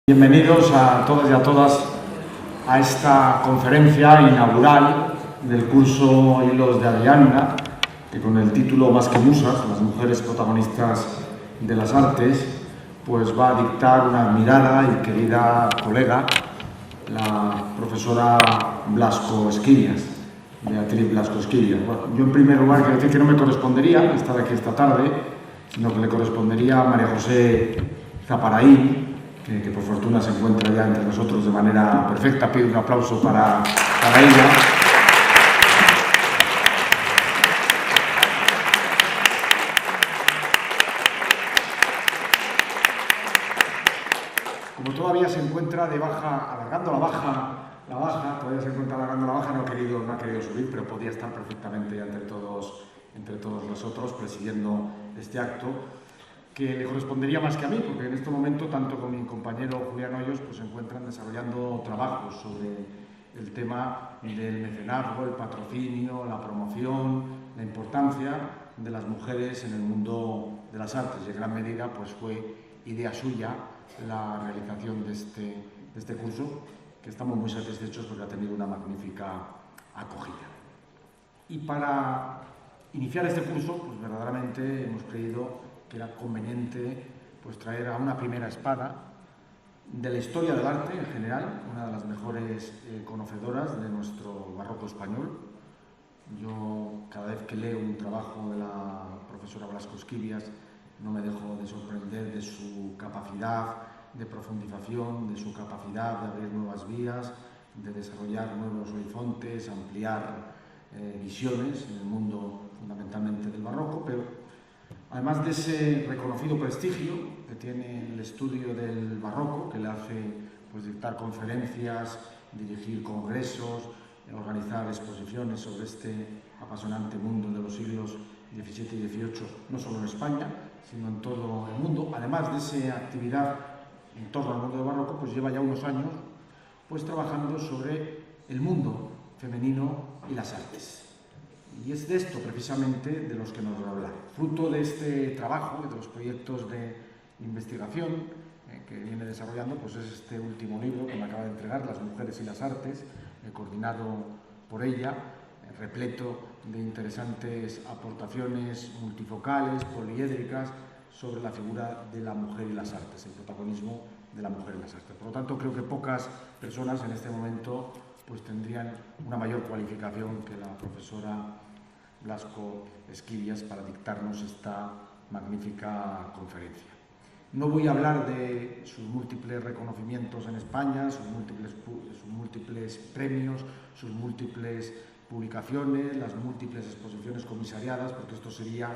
Bienvenidos a todas y a todas a esta conferencia inaugural del curso Hilos de Ariadna, que con el título Más que musas, las mujeres protagonistas de las artes, pues va a dictar una admirada y querida colega, la profesora Blasco Esquillas, Beatriz Blasco Esquillas. Bueno, yo en primer lugar quiero decir que no me correspondería estar aquí esta tarde, sino que le correspondería a María José Zaparaín, que por fortuna se encuentra ya entre nosotros de manera perfecta. Pido un aplauso para ella. Como todavía se encuentra de baja, alargando la baja, todavía se encuentra alargando la baja, no ha querido subir, pero podía estar perfectamente ya entre todos nosotros presidiendo este acto, que le correspondería más que a mí, porque en este momento, tanto con mi compañero Julián Hoyos, pues se encuentran desarrollando trabajos sobre el tema del mecenazgo, el patrocinio, la promoción, la importancia de las mujeres en el mundo de las artes. Y en gran medida pues fue idea suya la realización de este curso, que estamos muy satisfechos porque ha tenido una magnífica acogida. Y para iniciar este curso, pues verdaderamente hemos creído que era conveniente pues traer a una primera espada de la historia del arte en general, una de las mejores conocedoras de nuestro barroco español. Yo, cada vez que leo un trabajo de la profesora Blasco Esquillas, no me dejo de sorprender de su capacidad de profundización, de su capacidad de abrir nuevas vías, de desarrollar nuevos horizontes, ampliar visiones en el mundo fundamentalmente del barroco, pero además de ese reconocido prestigio que tiene el estudio del barroco, que le hace pues, dictar conferencias, dirigir congresos, organizar exposiciones sobre este apasionante mundo de los siglos XVII y XVIII, no solo en España, sino en todo el mundo. Además de esa actividad en torno al mundo del barroco, pues lleva ya unos años pues, trabajando sobre el mundo femenino y las artes. Y es de esto, precisamente, de los que nos va a hablar. Fruto de este trabajo, de los proyectos de investigación que viene desarrollando, pues es este último libro que me acaba de entregar, Las mujeres y las artes, coordinado por ella, repleto de interesantes aportaciones multifocales, poliédricas, sobre la figura de la mujer y las artes, el protagonismo de la mujer y las artes. Por lo tanto, creo que pocas personas en este momento pues tendrían una mayor cualificación que la profesora Blasco Esquillas para dictarnos esta magnífica conferencia. No voy a hablar de sus múltiples reconocimientos en España, sus múltiples premios, sus múltiples publicaciones, las múltiples exposiciones comisariadas, porque esto sería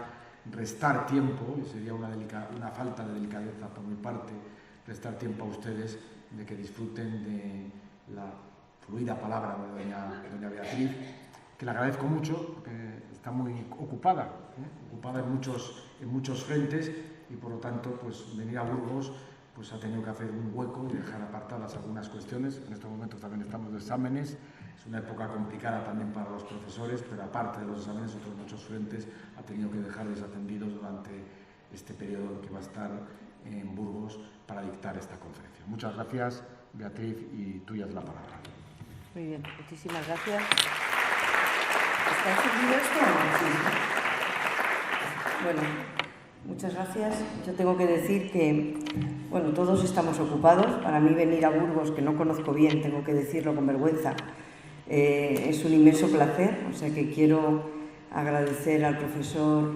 restar tiempo y sería una falta de delicadeza por mi parte, restar tiempo a ustedes de que disfruten de la fluida palabra de doña Beatriz, que le agradezco mucho, porque está muy ocupada en muchos frentes y por lo tanto pues venir a Burgos pues ha tenido que hacer un hueco y dejar apartadas algunas cuestiones. En estos momentos también estamos de exámenes, es una época complicada también para los profesores, pero aparte de los exámenes, otros muchos frentes ha tenido que dejar desatendidos durante este periodo que va a estar en Burgos para dictar esta conferencia. Muchas gracias, Beatriz, y tuya es la palabra. Muy bien, muchísimas gracias. ¿Está encendido esto o no? Bueno, muchas gracias. Yo tengo que decir que, bueno, todos estamos ocupados. Para mí venir a Burgos, que no conozco bien, tengo que decirlo con vergüenza, es un inmenso placer. O sea que quiero agradecer al profesor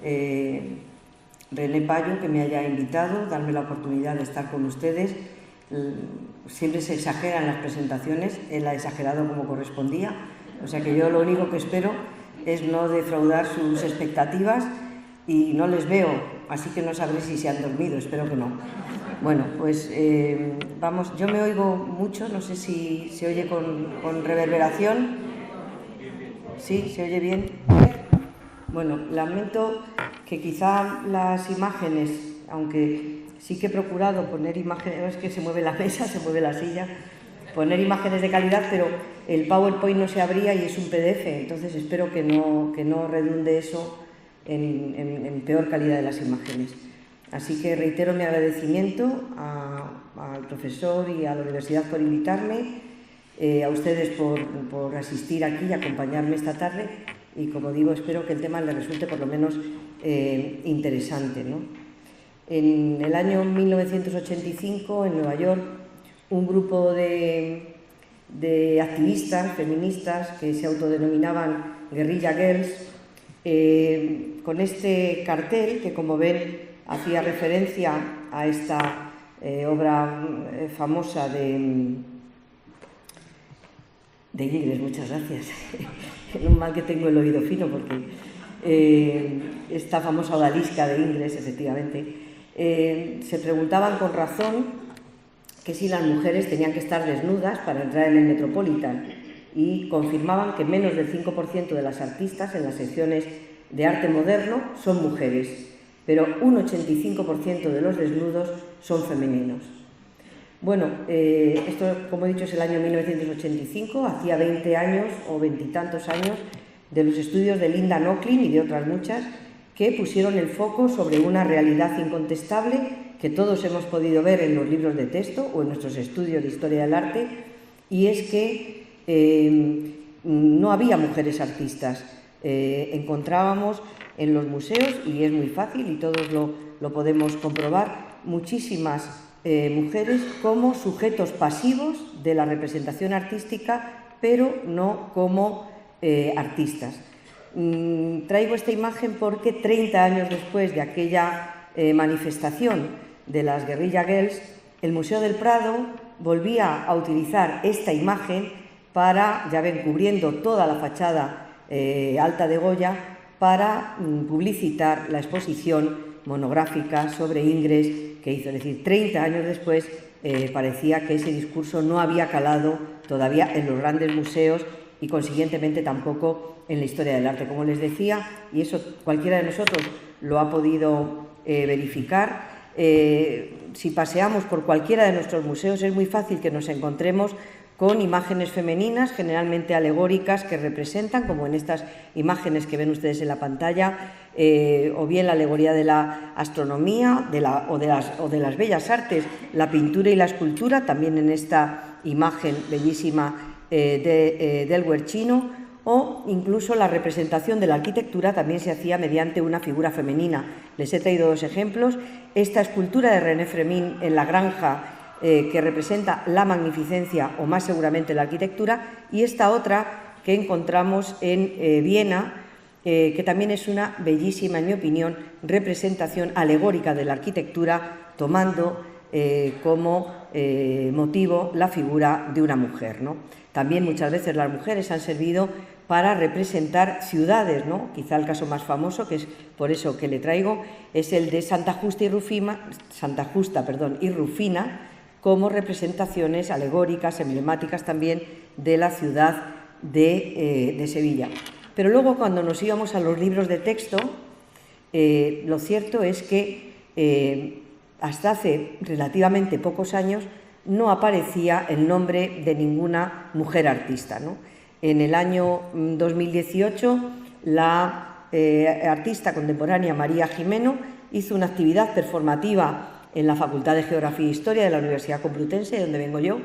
René Payo que me haya invitado, darme la oportunidad de estar con ustedes. Siempre se exageran las presentaciones, él ha exagerado como correspondía, o sea que yo lo único que espero es no defraudar sus expectativas y no les veo, así que no sabré si se han dormido, espero que no. Bueno, pues vamos, yo me oigo mucho, no sé si se oye con reverberación. ¿Sí? ¿Se oye bien? Bueno, lamento que quizá las imágenes, aunque sí que he procurado poner imágenes, no es que se mueve la mesa, se mueve la silla, poner imágenes de calidad, pero el PowerPoint no se abría y es un PDF, entonces espero que no redunde eso en peor calidad de las imágenes. Así que reitero mi agradecimiento a al profesor y a la universidad por invitarme, a ustedes por asistir aquí y acompañarme esta tarde, y como digo, espero que el tema les resulte por lo menos interesante, ¿no? En el año 1985, en Nueva York, un grupo de activistas feministas que se autodenominaban Guerrilla Girls, con este cartel que, como ven, hacía referencia a esta obra famosa de Ingres, muchas gracias. No mal que tengo el oído fino, porque esta famosa odalisca de Ingres, efectivamente, se preguntaban con razón que si las mujeres tenían que estar desnudas para entrar en el Metropolitan, y confirmaban que menos del 5% de las artistas en las secciones de arte moderno son mujeres, pero un 85% de los desnudos son femeninos. Bueno, esto, como he dicho, es el año 1985, hacía 20 años o 20 y tantos años de los estudios de Linda Nochlin y de otras muchas que pusieron el foco sobre una realidad incontestable que todos hemos podido ver en los libros de texto o en nuestros estudios de historia del arte, y es que no había mujeres artistas. Encontrábamos en los museos, y es muy fácil y todos lo podemos comprobar, muchísimas mujeres como sujetos pasivos de la representación artística, pero no como artistas. Traigo esta imagen porque 30 años después de aquella manifestación de las Guerrilla Girls, el Museo del Prado volvía a utilizar esta imagen para, ya ven, cubriendo toda la fachada alta de Goya, para publicitar la exposición monográfica sobre Ingres que hizo. Es decir, 30 años después parecía que ese discurso no había calado todavía en los grandes museos y consiguientemente tampoco en la historia del arte. Como les decía, y eso cualquiera de nosotros lo ha podido verificar, si paseamos por cualquiera de nuestros museos es muy fácil que nos encontremos con imágenes femeninas, generalmente alegóricas, que representan, como en estas imágenes que ven ustedes en la pantalla, o bien la alegoría de la astronomía o de las bellas artes, la pintura y la escultura, también en esta imagen bellísima del Guercino, o incluso la representación de la arquitectura también se hacía mediante una figura femenina. Les he traído dos ejemplos. Esta escultura de René Frémin en la granja, que representa la magnificencia o más seguramente la arquitectura, y esta otra que encontramos en Viena, que también es una bellísima, en mi opinión, representación alegórica de la arquitectura, tomando como motivo la figura de una mujer, ¿no? También muchas veces las mujeres han servido para representar ciudades, ¿no? Quizá el caso más famoso, que es por eso que le traigo, es el de Santa Justa y Rufina, como representaciones alegóricas, emblemáticas también de la ciudad de Sevilla. Pero luego, cuando nos íbamos a los libros de texto, lo cierto es que hasta hace relativamente pocos años no aparecía el nombre de ninguna mujer artista, ¿no? En el año 2018, la artista contemporánea María Gimeno hizo una actividad performativa en la Facultad de Geografía e Historia de la Universidad Complutense, de donde vengo yo,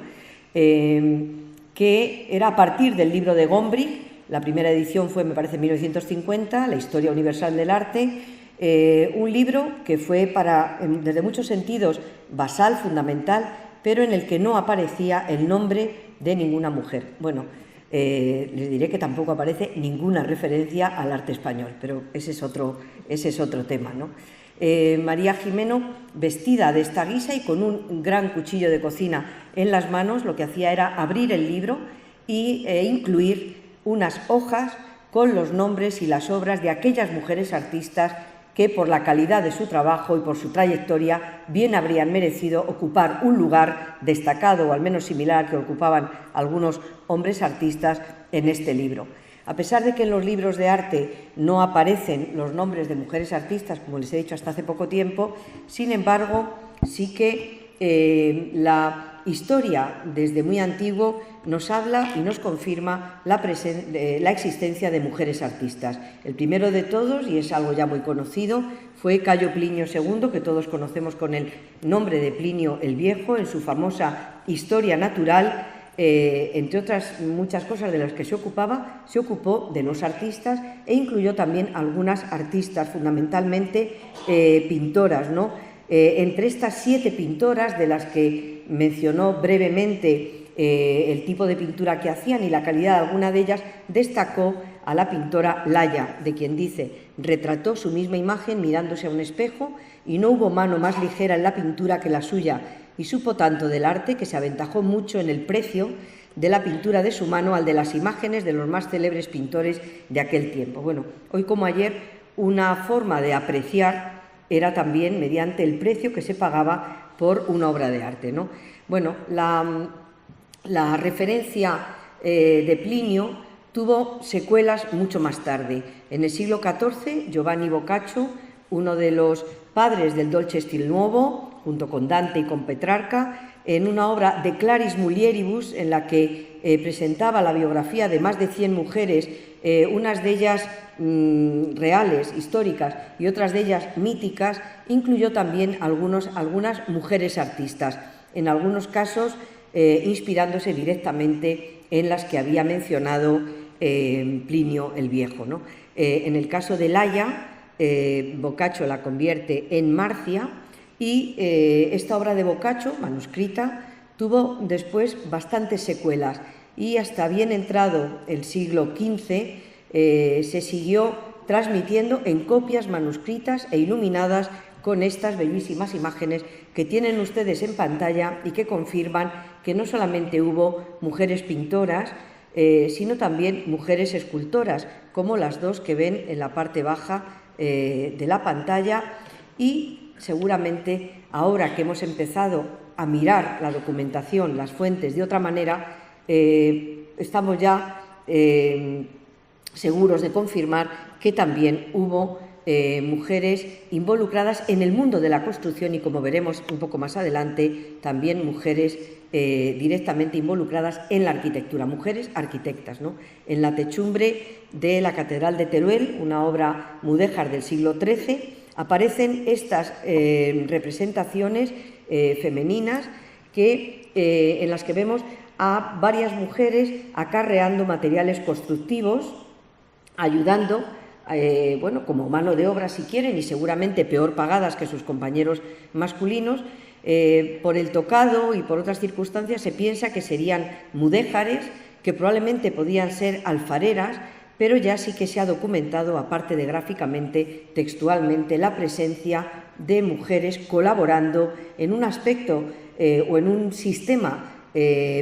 que era a partir del libro de Gombrich. La primera edición fue, me parece, en 1950, La Historia Universal del Arte, un libro que fue desde muchos sentidos basal, fundamental, pero en el que no aparecía el nombre de ninguna mujer. Bueno, les diré que tampoco aparece ninguna referencia al arte español, pero ese es otro tema, ¿no? María Gimeno, vestida de esta guisa y con un gran cuchillo de cocina en las manos, lo que hacía era abrir el libro e incluir unas hojas con los nombres y las obras de aquellas mujeres artistas que, por la calidad de su trabajo y por su trayectoria, bien habrían merecido ocupar un lugar destacado, o al menos similar al que ocupaban algunos hombres artistas en este libro. A pesar de que en los libros de arte no aparecen los nombres de mujeres artistas, como les he dicho hasta hace poco tiempo, sin embargo, sí que la historia desde muy antiguo nos habla y nos confirma la existencia de mujeres artistas. El primero de todos, y es algo ya muy conocido, fue Cayo Plinio II, que todos conocemos con el nombre de Plinio el Viejo, en su famosa Historia Natural. Entre otras muchas cosas de las que se ocupó de los artistas e incluyó también algunas artistas, fundamentalmente pintoras, ¿no? Entre estas 7 pintoras, de las que mencionó brevemente el tipo de pintura que hacían y la calidad de alguna de ellas, destacó a la pintora Laya, de quien dice: retrató su misma imagen mirándose a un espejo y no hubo mano más ligera en la pintura que la suya, y supo tanto del arte que se aventajó mucho en el precio de la pintura de su mano al de las imágenes de los más célebres pintores de aquel tiempo. Bueno, hoy como ayer, una forma de apreciar era también mediante el precio que se pagaba por una obra de arte, ¿no? Bueno, la referencia de Plinio tuvo secuelas mucho más tarde. En el siglo XIV, Giovanni Boccaccio, uno de los padres del Dolce Stil Nuovo, junto con Dante y con Petrarca, en una obra De Claris Mulieribus, en la que presentaba la biografía de más de 100 mujeres, unas de ellas reales, históricas, y otras de ellas míticas, incluyó también algunas mujeres artistas, en algunos casos inspirándose directamente en las que había mencionado Plinio el Viejo, ¿no? En el caso de Laya, Boccaccio la convierte en Marcia, y esta obra de Boccaccio, manuscrita, tuvo después bastantes secuelas, y hasta bien entrado el siglo XV se siguió transmitiendo en copias manuscritas e iluminadas con estas bellísimas imágenes que tienen ustedes en pantalla y que confirman que no solamente hubo mujeres pintoras, sino también mujeres escultoras, como las dos que ven en la parte baja de la pantalla. Y seguramente ahora que hemos empezado a mirar la documentación, las fuentes de otra manera, estamos ya seguros de confirmar que también hubo mujeres involucradas en el mundo de la construcción y, como veremos un poco más adelante, también mujeres directamente involucradas en la arquitectura, mujeres arquitectas, ¿no? En la techumbre de la Catedral de Teruel, una obra mudéjar del siglo XIII, aparecen estas representaciones femeninas en las que vemos a varias mujeres acarreando materiales constructivos, ayudando, bueno, como mano de obra si quieren, y seguramente peor pagadas que sus compañeros masculinos. Por el tocado y por otras circunstancias se piensa que serían mudéjares, que probablemente podían ser alfareras, pero ya sí que se ha documentado, aparte de gráficamente, textualmente, la presencia de mujeres colaborando en un aspecto o en un sistema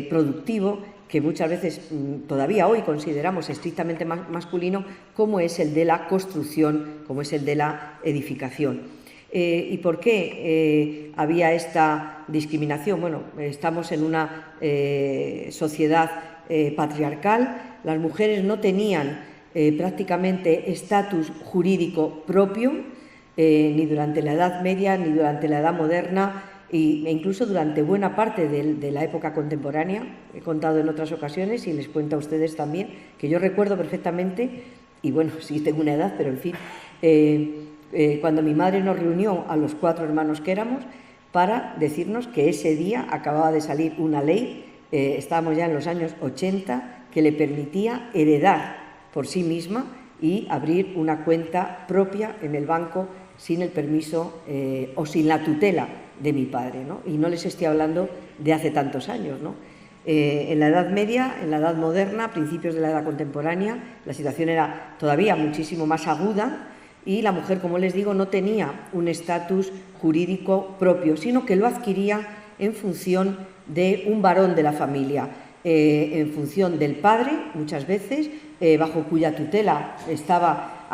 productivo que muchas veces todavía hoy consideramos estrictamente masculino, como es el de la construcción, como es el de la edificación. ¿Y por qué había esta discriminación? Bueno, estamos en una sociedad patriarcal. Las mujeres no tenían prácticamente estatus jurídico propio, ni durante la Edad Media, ni durante la Edad Moderna, e incluso durante buena parte de la época contemporánea. He contado en otras ocasiones, y les cuento a ustedes también, que yo recuerdo perfectamente, y bueno, sí tengo una edad, pero en fin, cuando mi madre nos reunió a los 4 hermanos que éramos para decirnos que ese día acababa de salir una ley, estábamos ya en los años 80, que le permitía heredar por sí misma y abrir una cuenta propia en el banco sin el permiso o sin la tutela de mi padre, ¿no? Y no les estoy hablando de hace tantos años, ¿no? En la Edad Media, en la Edad Moderna, a principios de la Edad Contemporánea, la situación era todavía muchísimo más aguda, y la mujer, como les digo, no tenía un estatus jurídico propio, sino que lo adquiría en función de un varón de la familia, en función del padre, muchas veces, bajo cuya tutela estaba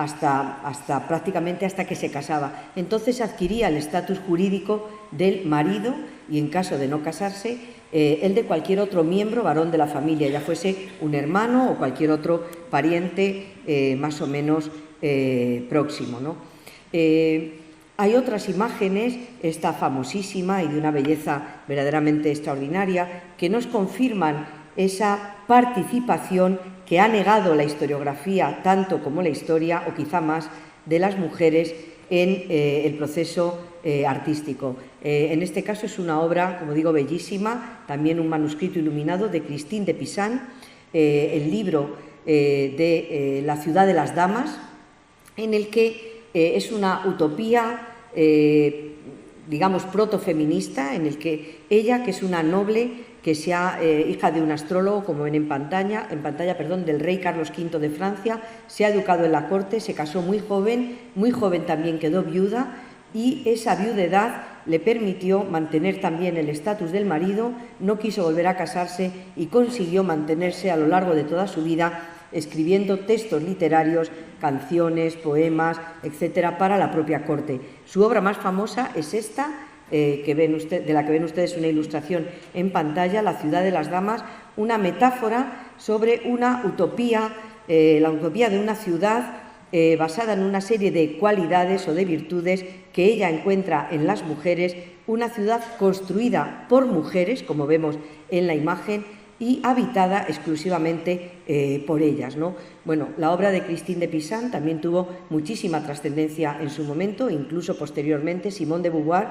prácticamente hasta que se casaba. Entonces adquiría el estatus jurídico del marido y, en caso de no casarse, el de cualquier otro miembro varón de la familia, ya fuese un hermano o cualquier otro pariente más o menos próximo, ¿no? Hay otras imágenes, esta famosísima y de una belleza verdaderamente extraordinaria, que nos confirman esa participación que ha negado la historiografía tanto como la historia, o quizá más, de las mujeres en el proceso artístico. En este caso es una obra, como digo, bellísima, también un manuscrito iluminado de Christine de Pisan, el libro de La ciudad de las damas, en el que es una utopía, digamos, protofeminista, en el que ella, que es una noble, que sea hija de un astrólogo, como ven en pantalla, del rey Carlos V de Francia, se ha educado en la corte, se casó muy joven también quedó viuda, y esa viudedad le permitió mantener también el estatus del marido, no quiso volver a casarse y consiguió mantenerse a lo largo de toda su vida escribiendo textos literarios, canciones, poemas, etcétera, para la propia corte. Su obra más famosa es esta, de la que ven ustedes una ilustración en pantalla, La ciudad de las damas, una metáfora sobre una utopía, la utopía de una ciudad basada en una serie de cualidades o de virtudes que ella encuentra en las mujeres, una ciudad construida por mujeres, como vemos en la imagen, y habitada exclusivamente por ellas, ¿no? Bueno, la obra de Christine de Pisan también tuvo muchísima trascendencia en su momento, incluso posteriormente Simone de Beauvoir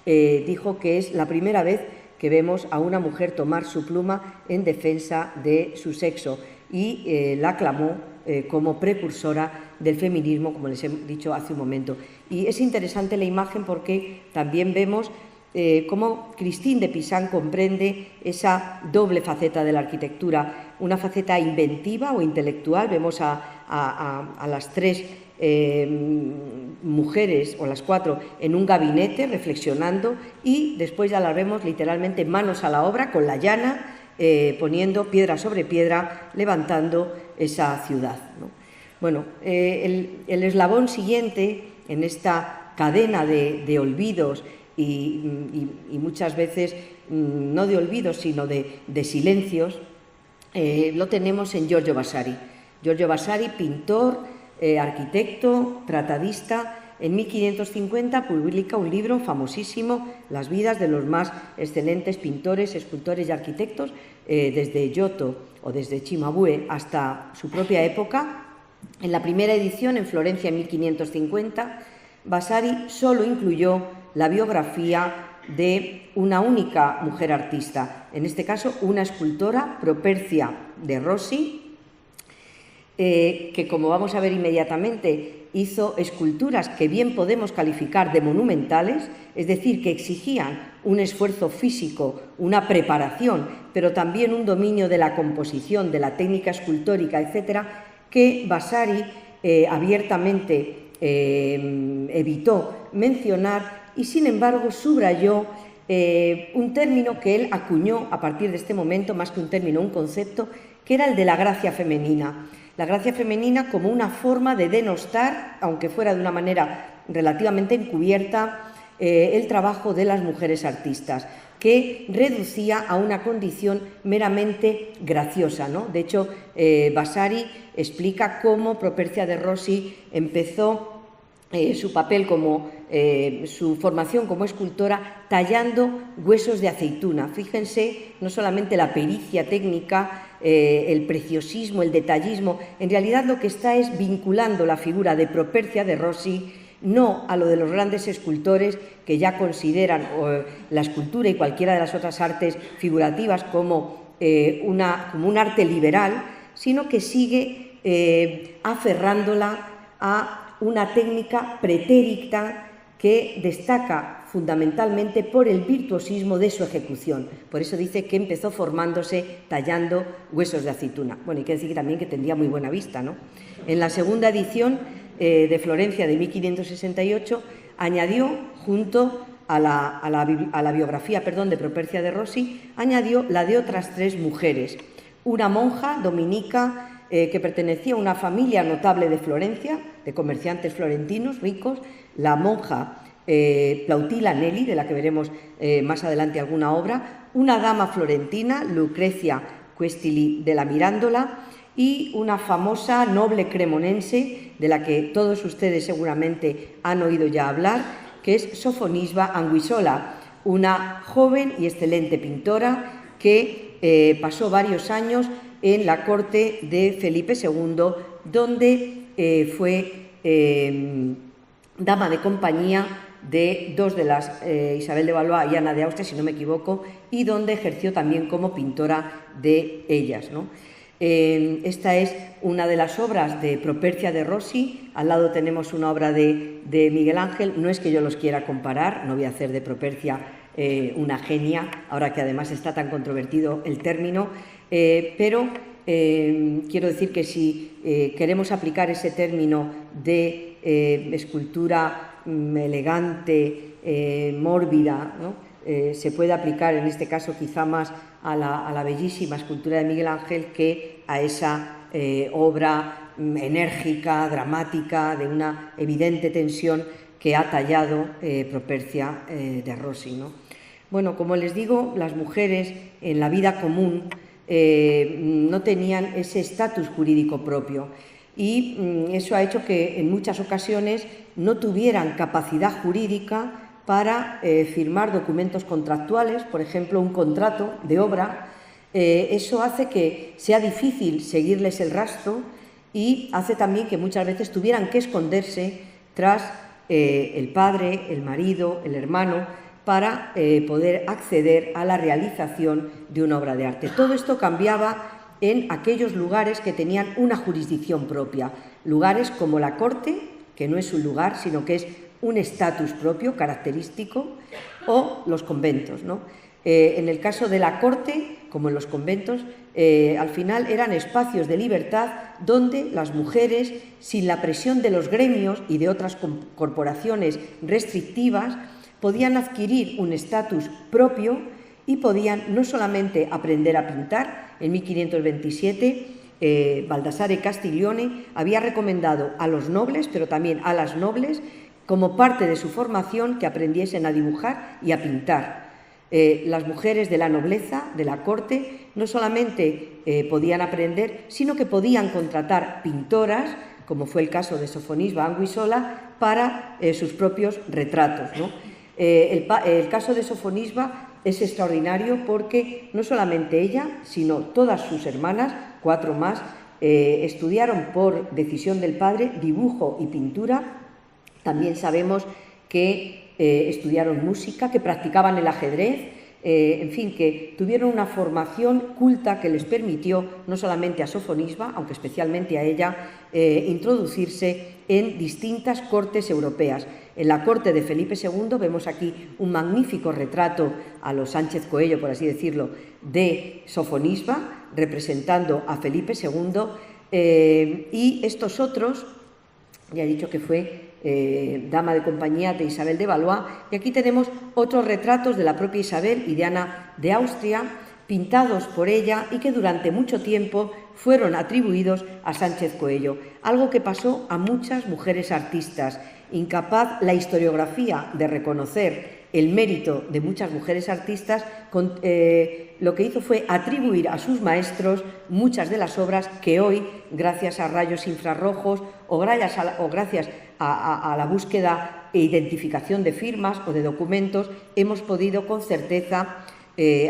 dijo que es la primera vez que vemos a una mujer tomar su pluma en defensa de su sexo y la aclamó como precursora del feminismo, como les he dicho hace un momento. Y es interesante la imagen porque también vemos cómo Christine de Pisan comprende esa doble faceta de la arquitectura, una faceta inventiva o intelectual. Vemos a las tres mujeres, o las cuatro, en un gabinete reflexionando, y después ya las vemos literalmente manos a la obra, con la llana, poniendo piedra sobre piedra, levantando esa ciudad, ¿no? Bueno, el eslabón siguiente en esta cadena de olvidos y muchas veces no de olvidos, sino de silencios, lo tenemos en Giorgio Vasari. Giorgio Vasari, pintor, arquitecto, tratadista. En 1550 publica un libro famosísimo, Las vidas de los más excelentes pintores, escultores y arquitectos, desde Giotto o desde Cimabue hasta su propia época. En la primera edición, en Florencia en 1550, Vasari solo incluyó la biografía de una única mujer artista, en este caso una escultora, Propercia de Rossi, que, como vamos a ver inmediatamente, hizo esculturas que bien podemos calificar de monumentales, es decir, que exigían un esfuerzo físico, una preparación, pero también un dominio de la composición, de la técnica escultórica, etcétera, que Vasari abiertamente evitó mencionar y, sin embargo, subrayó un término que él acuñó a partir de este momento, más que un término, un concepto, que era el de la gracia femenina. La gracia femenina como una forma de denostar, aunque fuera de una manera relativamente encubierta, el trabajo de las mujeres artistas, que reducía a una condición meramente graciosa, ¿no? De hecho, Vasari explica cómo Propercia de Rossi empezó su papel su formación como escultora tallando huesos de aceituna. Fíjense, no solamente la pericia técnica, el preciosismo, el detallismo, en realidad lo que está es vinculando la figura de Propercia de Rossi no a lo de los grandes escultores que ya consideran la escultura y cualquiera de las otras artes figurativas como un arte liberal, sino que sigue aferrándola a una técnica pretérita que destaca fundamentalmente por el virtuosismo de su ejecución. Por eso dice que empezó formándose tallando huesos de aceituna. Bueno, hay que decir también que tendría muy buena vista, ¿no? En la segunda edición de Florencia de 1568 añadió, junto a la biografía de Propercia de Rossi, añadió la de otras tres mujeres. Una monja dominica que pertenecía a una familia notable de Florencia, de comerciantes florentinos ricos, la monja Plautila Nelli, de la que veremos más adelante alguna obra, una dama florentina, Lucrecia Questili de la Mirandola, y una famosa noble cremonense, de la que todos ustedes seguramente han oído ya hablar, que es Sofonisba Anguissola, una joven y excelente pintora que pasó varios años en la corte de Felipe II, donde fue dama de compañía de dos de las, Isabel de Valois y Ana de Austria, si no me equivoco, y donde ejerció también como pintora de ellas, ¿no? Esta es una de las obras de Propercia de Rossi. Al lado tenemos una obra de Miguel Ángel. No es que yo los quiera comparar, no voy a hacer de Propercia una genia, ahora que además está tan controvertido el término, pero quiero decir que si queremos aplicar ese término de escultura elegante, mórbida, ¿no? Se puede aplicar en este caso quizá más a la bellísima escultura de Miguel Ángel que a esa obra enérgica, dramática, de una evidente tensión que ha tallado Propercia de Rossi, ¿no? Bueno, como les digo, las mujeres en la vida común no tenían ese estatus jurídico propio y eso ha hecho que en muchas ocasiones no tuvieran capacidad jurídica para firmar documentos contractuales, por ejemplo, un contrato de obra. Eso hace que sea difícil seguirles el rastro y hace también que muchas veces tuvieran que esconderse tras el padre, el marido, el hermano, para poder acceder a la realización de una obra de arte. Todo esto cambiaba en aquellos lugares que tenían una jurisdicción propia, lugares como la corte, que no es un lugar, sino que es un estatus propio, característico, o los conventos, ¿no? En el caso de la corte, como en los conventos, al final eran espacios de libertad donde las mujeres, sin la presión de los gremios y de otras corporaciones restrictivas, podían adquirir un estatus propio y podían no solamente aprender a pintar. En 1527, Baldassare Castiglione había recomendado a los nobles, pero también a las nobles, como parte de su formación, que aprendiesen a dibujar y a pintar. Las mujeres de la nobleza, de la corte, no solamente podían aprender, sino que podían contratar pintoras, como fue el caso de Sofonisba Anguissola, para sus propios retratos, ¿no? El caso de Sofonisba es extraordinario porque no solamente ella, sino todas sus hermanas, 4 más, estudiaron por decisión del padre dibujo y pintura. También sabemos que estudiaron música, que practicaban el ajedrez, en fin, que tuvieron una formación culta que les permitió no solamente a Sofonisba, aunque especialmente a ella, introducirse en distintas cortes europeas. En la corte de Felipe II vemos aquí un magnífico retrato a los Sánchez Coello, por así decirlo, de Sofonisba, representando a Felipe II, y estos otros, ya he dicho que fue dama de compañía de Isabel de Valois, y aquí tenemos otros retratos de la propia Isabel y de Ana de Austria, pintados por ella y que durante mucho tiempo fueron atribuidos a Sánchez Coello, algo que pasó a muchas mujeres artistas. Incapaz la historiografía de reconocer el mérito de muchas mujeres artistas, lo que hizo fue atribuir a sus maestros muchas de las obras que hoy, gracias a rayos infrarrojos o gracias a la búsqueda e identificación de firmas o de documentos, hemos podido con certeza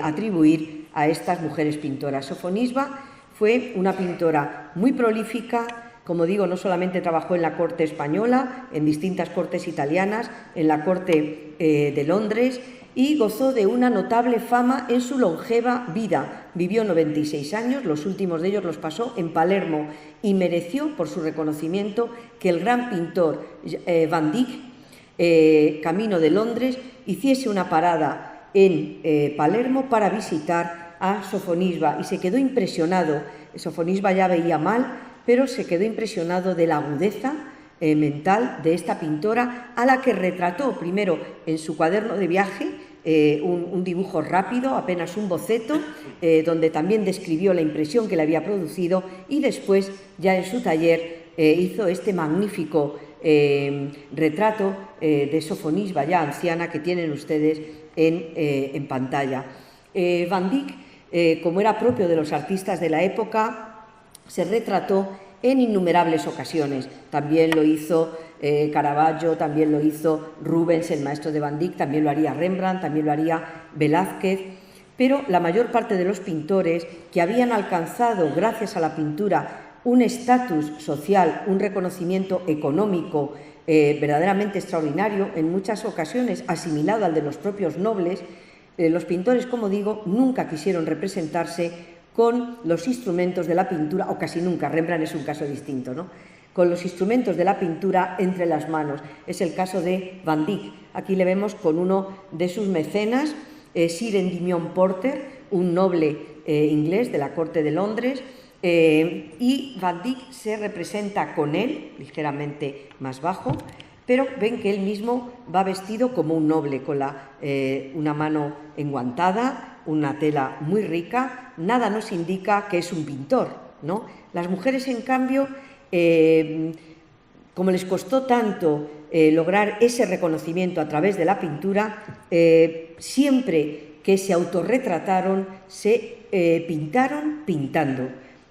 atribuir a estas mujeres pintoras. Sofonisba fue una pintora muy prolífica. Como digo, no solamente trabajó en la corte española, en distintas cortes italianas, en la corte de Londres, y gozó de una notable fama en su longeva vida. Vivió 96 años, los últimos de ellos los pasó en Palermo, y mereció por su reconocimiento que el gran pintor Van Dyck, camino de Londres, hiciese una parada en Palermo para visitar a Sofonisba, y se quedó impresionado. Sofonisba ya veía mal, pero se quedó impresionado de la agudeza mental de esta pintora, a la que retrató primero en su cuaderno de viaje, un dibujo rápido, apenas un boceto, donde también describió la impresión que le había producido, y después ya en su taller hizo este magnífico retrato de Sofonisba ya anciana que tienen ustedes en pantalla. Van Dyck, como era propio de los artistas de la época, se retrató en innumerables ocasiones. También lo hizo Caravaggio, también lo hizo Rubens, el maestro de Van Dyck, también lo haría Rembrandt, también lo haría Velázquez, pero la mayor parte de los pintores que habían alcanzado, gracias a la pintura, un estatus social, un reconocimiento económico verdaderamente extraordinario, en muchas ocasiones asimilado al de los propios nobles. Los pintores, como digo, nunca quisieron representarse con los instrumentos de la pintura, o casi nunca. Rembrandt es un caso distinto, ¿no?, con los instrumentos de la pintura entre las manos. Es el caso de Van Dyck. Aquí le vemos con uno de sus mecenas, Sir Endymion Porter, un noble inglés de la corte de Londres, y Van Dyck se representa con él, ligeramente más bajo, pero ven que él mismo va vestido como un noble, con una mano enguantada, una tela muy rica. Nada nos indica que es un pintor, ¿no? Las mujeres, en cambio, como les costó tanto lograr ese reconocimiento a través de la pintura, siempre que se autorretrataron, se pintaron pintando.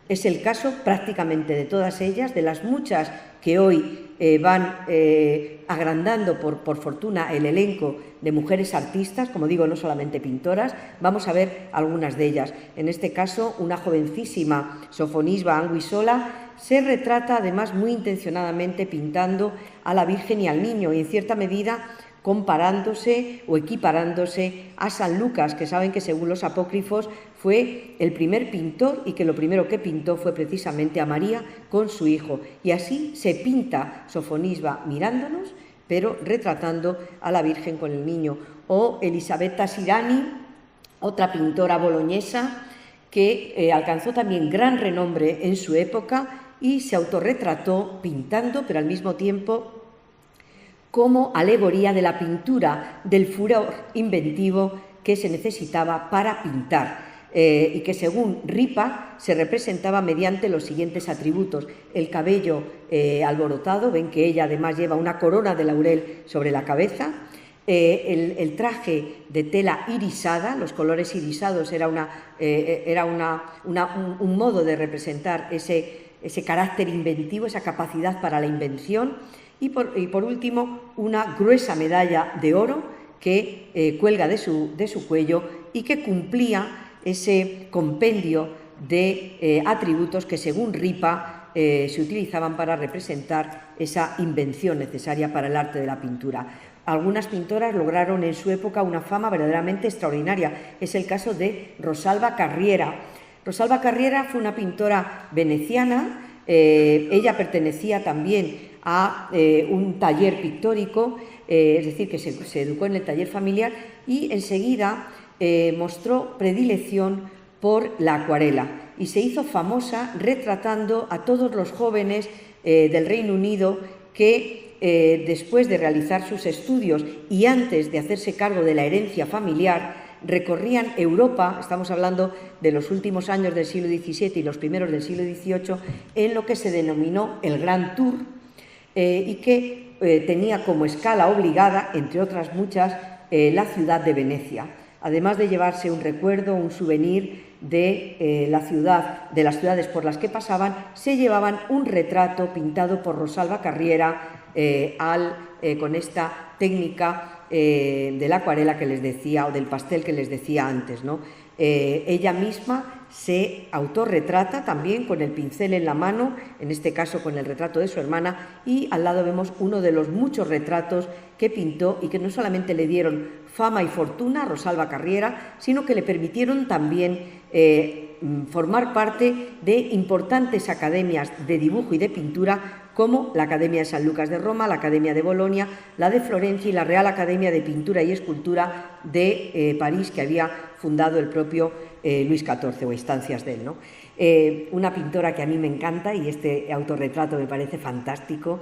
Es el caso prácticamente de todas ellas, de las muchas que hoy van agrandando por fortuna el elenco de mujeres artistas, como digo, no solamente pintoras. Vamos a ver algunas de ellas. En este caso, una jovencísima Sofonisba Anguissola se retrata además muy intencionadamente pintando a la Virgen y al Niño, y en cierta medida comparándose o equiparándose a San Lucas, que saben que según los apócrifos fue el primer pintor y que lo primero que pintó fue precisamente a María con su hijo. Y así se pinta Sofonisba mirándonos, pero retratando a la Virgen con el Niño. O Elisabetta Sirani, otra pintora boloñesa que alcanzó también gran renombre en su época y se autorretrató pintando, pero al mismo tiempo como alegoría de la pintura, del furor inventivo que se necesitaba para pintar, y que según Ripa se representaba mediante los siguientes atributos: el cabello alborotado, ven que ella además lleva una corona de laurel sobre la cabeza, el traje de tela irisada, los colores irisados era un modo de representar ese carácter inventivo, esa capacidad para la invención. Y por último, una gruesa medalla de oro que cuelga de su cuello y que cumplía ese compendio de atributos que, según Ripa, se utilizaban para representar esa invención necesaria para el arte de la pintura. Algunas pintoras lograron en su época una fama verdaderamente extraordinaria. Es el caso de Rosalba Carriera. Rosalba Carriera fue una pintora veneciana. Ella pertenecía también a un taller pictórico, es decir, que se educó en el taller familiar, y enseguida mostró predilección por la acuarela y se hizo famosa retratando a todos los jóvenes del Reino Unido que después de realizar sus estudios y antes de hacerse cargo de la herencia familiar recorrían Europa. Estamos hablando de los últimos años del siglo XVII y los primeros del siglo XVIII, en lo que se denominó el Grand Tour, y que tenía como escala obligada, entre otras muchas, la ciudad de Venecia. Además de llevarse un recuerdo, un souvenir de la ciudad, de las ciudades por las que pasaban, se llevaban un retrato pintado por Rosalba Carriera con esta técnica de la acuarela que les decía, o del pastel que les decía antes, ¿no? Ella misma se autorretrata también con el pincel en la mano, en este caso con el retrato de su hermana, y al lado vemos uno de los muchos retratos que pintó y que no solamente le dieron fama y fortuna a Rosalba Carriera, sino que le permitieron también formar parte de importantes academias de dibujo y de pintura, como la Academia de San Lucas de Roma, la Academia de Bolonia, la de Florencia y la Real Academia de Pintura y Escultura de París, que había fundado el propio Luis XIV, o instancias de él, ¿no? Una pintora que a mí me encanta, y este autorretrato me parece fantástico,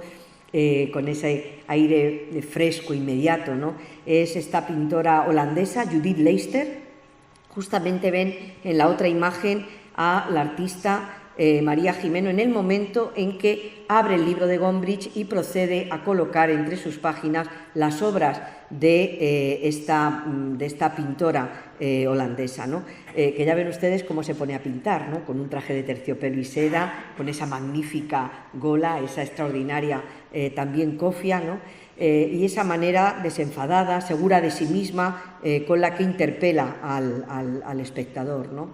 con ese aire fresco, inmediato, ¿no? Es esta pintora holandesa, Judith Leyster. Justamente ven en la otra imagen a la artista María Jimeno en el momento en que abre el libro de Gombrich y procede a colocar entre sus páginas las obras de esta pintora holandesa, ¿no? Que ya ven ustedes cómo se pone a pintar, ¿no? Con un traje de terciopelo y seda, con esa magnífica gola, esa extraordinaria también cofia, ¿no? Y esa manera desenfadada, segura de sí misma, con la que interpela al espectador, ¿no?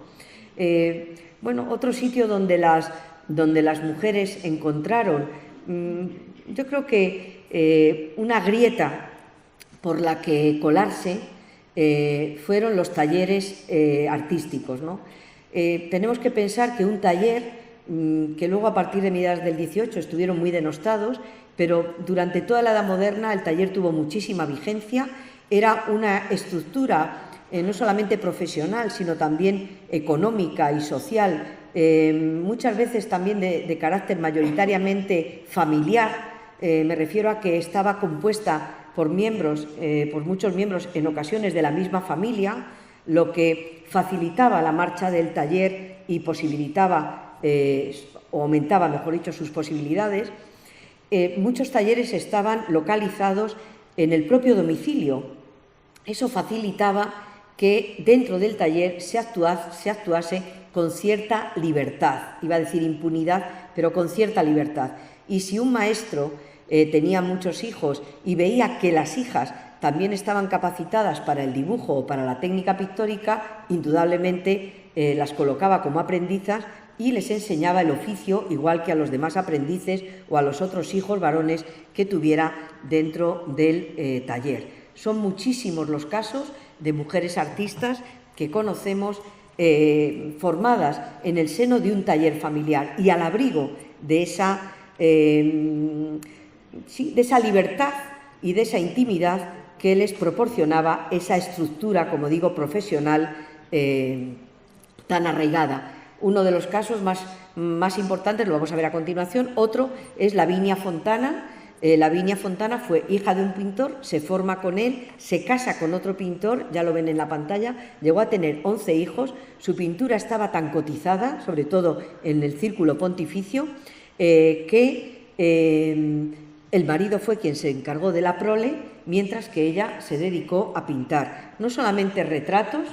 Bueno, otro sitio donde las mujeres encontraron, yo creo que una grieta por la que colarse fueron los talleres artísticos, ¿no? Tenemos que pensar que un taller, que luego a partir de mediados del 18 estuvieron muy denostados, pero durante toda la Edad Moderna el taller tuvo muchísima vigencia, era una estructura no solamente profesional, sino también económica y social, muchas veces también de carácter mayoritariamente familiar. Me refiero a que estaba compuesta por muchos miembros en ocasiones de la misma familia, lo que facilitaba la marcha del taller y posibilitaba, o aumentaba, mejor dicho, sus posibilidades. Muchos talleres estaban localizados en el propio domicilio. Eso facilitaba que dentro del taller se actuase con cierta libertad, iba a decir impunidad, pero con cierta libertad. Y si un maestro tenía muchos hijos y veía que las hijas también estaban capacitadas para el dibujo o para la técnica pictórica, indudablemente las colocaba como aprendizas y les enseñaba el oficio igual que a los demás aprendices o a los otros hijos varones que tuviera dentro del taller. Son muchísimos los casos de mujeres artistas que conocemos formadas en el seno de un taller familiar y al abrigo de esa libertad y de esa intimidad que les proporcionaba esa estructura, como digo, profesional tan arraigada. Uno de los casos más importantes lo vamos a ver a continuación. Otro es Lavinia Fontana. Lavinia Fontana fue hija de un pintor, se forma con él, se casa con otro pintor, ya lo ven en la pantalla, llegó a tener 11 hijos, su pintura estaba tan cotizada, sobre todo en el círculo pontificio, que el marido fue quien se encargó de la prole, mientras que ella se dedicó a pintar no solamente retratos,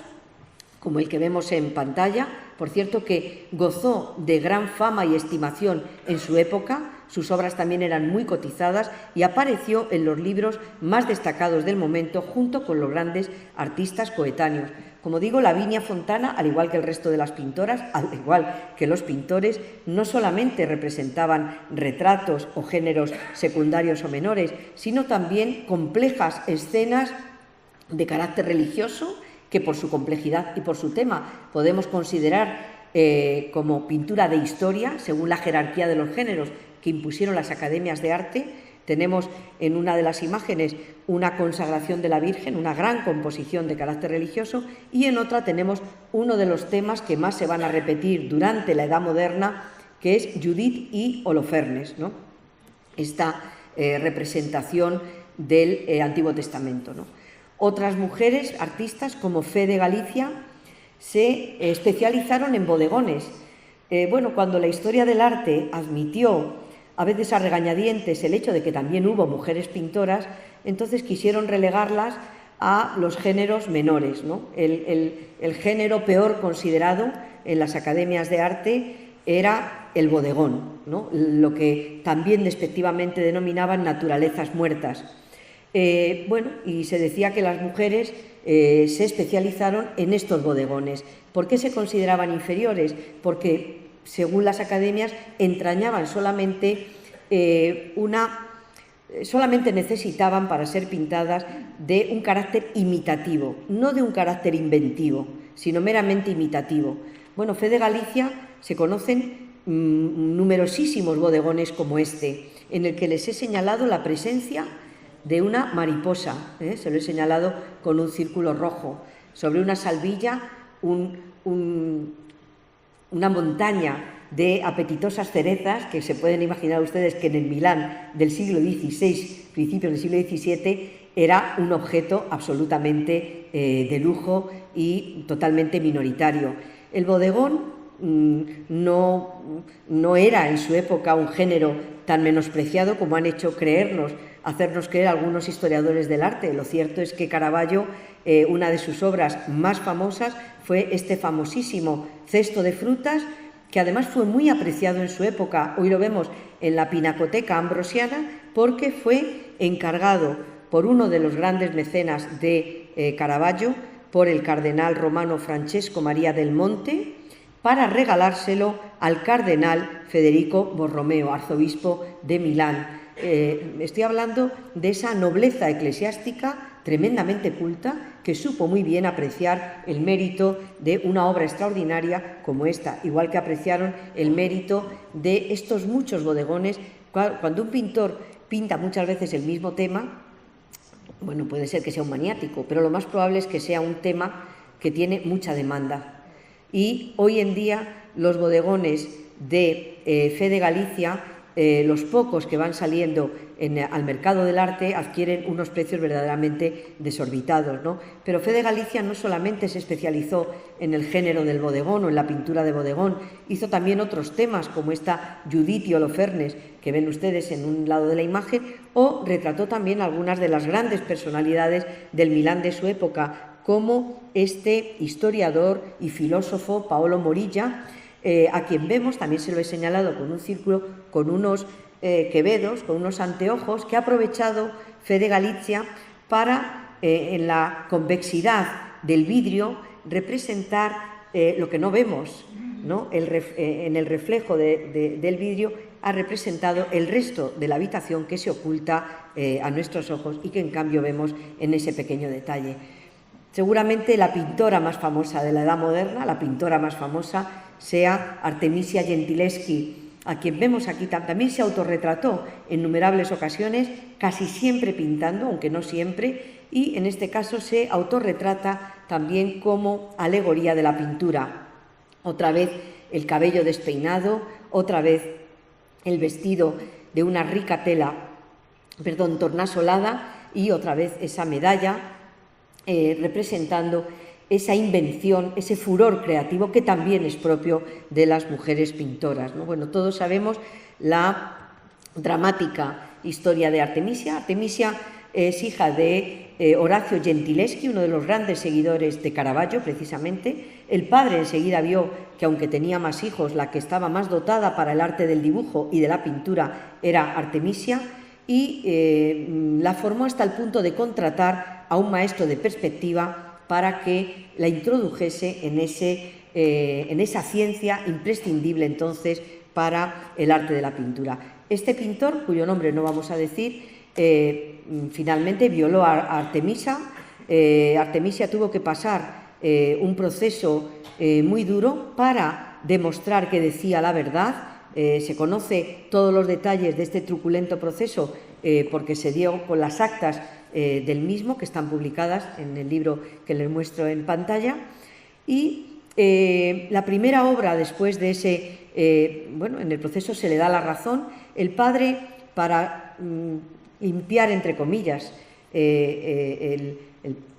como el que vemos en pantalla, por cierto que gozó de gran fama y estimación en su época, sus obras también eran muy cotizadas y apareció en los libros más destacados del momento junto con los grandes artistas coetáneos. Como digo, Lavinia Fontana, al igual que el resto de las pintoras, al igual que los pintores, no solamente representaban retratos o géneros secundarios o menores, sino también complejas escenas de carácter religioso, que por su complejidad y por su tema podemos considerar como pintura de historia, según la jerarquía de los géneros que impusieron las academias de arte. Tenemos en una de las imágenes una consagración de la Virgen, una gran composición de carácter religioso, y en otra tenemos uno de los temas que más se van a repetir durante la Edad Moderna, que es Judith y Holofernes, ¿no? Esta representación del Antiguo Testamento, ¿no? Otras mujeres artistas, como Fe de Galicia, se especializaron en bodegones. Cuando la historia del arte admitió, a veces a regañadientes, el hecho de que también hubo mujeres pintoras, entonces quisieron relegarlas a los géneros menores, ¿no? El género peor considerado en las academias de arte era el bodegón, ¿no? Lo que también despectivamente denominaban naturalezas muertas. Y se decía que las mujeres se especializaron en estos bodegones. ¿Por qué se consideraban inferiores? Porque, según las academias, entrañaban solamente necesitaban para ser pintadas de un carácter imitativo, no de un carácter inventivo, sino meramente imitativo. Bueno, Fe de Galicia se conocen numerosísimos bodegones como este, en el que les he señalado la presencia de una mariposa, se lo he señalado con un círculo rojo, sobre una salvilla una montaña de apetitosas cerezas que se pueden imaginar ustedes que en el Milán del siglo XVI, principios del siglo XVII, era un objeto absolutamente de lujo y totalmente minoritario. El bodegón no era en su época un género tan menospreciado como han hecho hacernos creer algunos historiadores del arte. Lo cierto es que Caravaggio, una de sus obras más famosas, fue este famosísimo cesto de frutas, que además fue muy apreciado en su época. Hoy lo vemos en la Pinacoteca Ambrosiana, porque fue encargado por uno de los grandes mecenas de Caravaggio, por el cardenal romano Francesco María del Monte, para regalárselo al cardenal Federico Borromeo, arzobispo de Milán. estoy hablando de esa nobleza eclesiástica tremendamente culta que supo muy bien apreciar el mérito de una obra extraordinaria como esta, igual que apreciaron el mérito de estos muchos bodegones. Cuando un pintor pinta muchas veces el mismo tema, bueno, puede ser que sea un maniático, pero lo más probable es que sea un tema que tiene mucha demanda. Y hoy en día los bodegones de Fe de Galicia, los pocos que van saliendo al mercado del arte, adquieren unos precios verdaderamente desorbitados, ¿no? Pero Fe de Galicia no solamente se especializó en el género del bodegón o en la pintura de bodegón, hizo también otros temas como esta Judith y Holofernes que ven ustedes en un lado de la imagen, o retrató también algunas de las grandes personalidades del Milán de su época, como este historiador y filósofo Paolo Morilla, a quien vemos, también se lo he señalado con un círculo, con unos quevedos, con unos anteojos, que ha aprovechado Fe de Galicia para, en la convexidad del vidrio, representar lo que no vemos, ¿no? En el reflejo del vidrio ha representado el resto de la habitación que se oculta a nuestros ojos y que en cambio vemos en ese pequeño detalle. Seguramente la pintora más famosa de la Edad Moderna, la pintora más famosa, sea Artemisia Gentileschi, a quien vemos aquí. También se autorretrató en innumerables ocasiones, casi siempre pintando, aunque no siempre, y en este caso se autorretrata también como alegoría de la pintura. Otra vez el cabello despeinado, otra vez el vestido de una rica tela, tornasolada, y otra vez esa medalla representando esa invención, ese furor creativo que también es propio de las mujeres pintoras, ¿no? Bueno, todos sabemos la dramática historia de Artemisia. Artemisia es hija de Horacio Gentileschi, uno de los grandes seguidores de Caravaggio, precisamente. El padre enseguida vio que, aunque tenía más hijos, la que estaba más dotada para el arte del dibujo y de la pintura era Artemisia, y la formó hasta el punto de contratar a un maestro de perspectiva para que la introdujese en esa ciencia imprescindible entonces para el arte de la pintura. Este pintor, cuyo nombre no vamos a decir, finalmente violó a Artemisia. Artemisia tuvo que pasar un proceso muy duro para demostrar que decía la verdad. Se conoce todos los detalles de este truculento proceso porque se dio con las actas del mismo, que están publicadas en el libro que les muestro en pantalla. Y la primera obra, después de ese, en el proceso se le da la razón. El padre, para limpiar, entre comillas,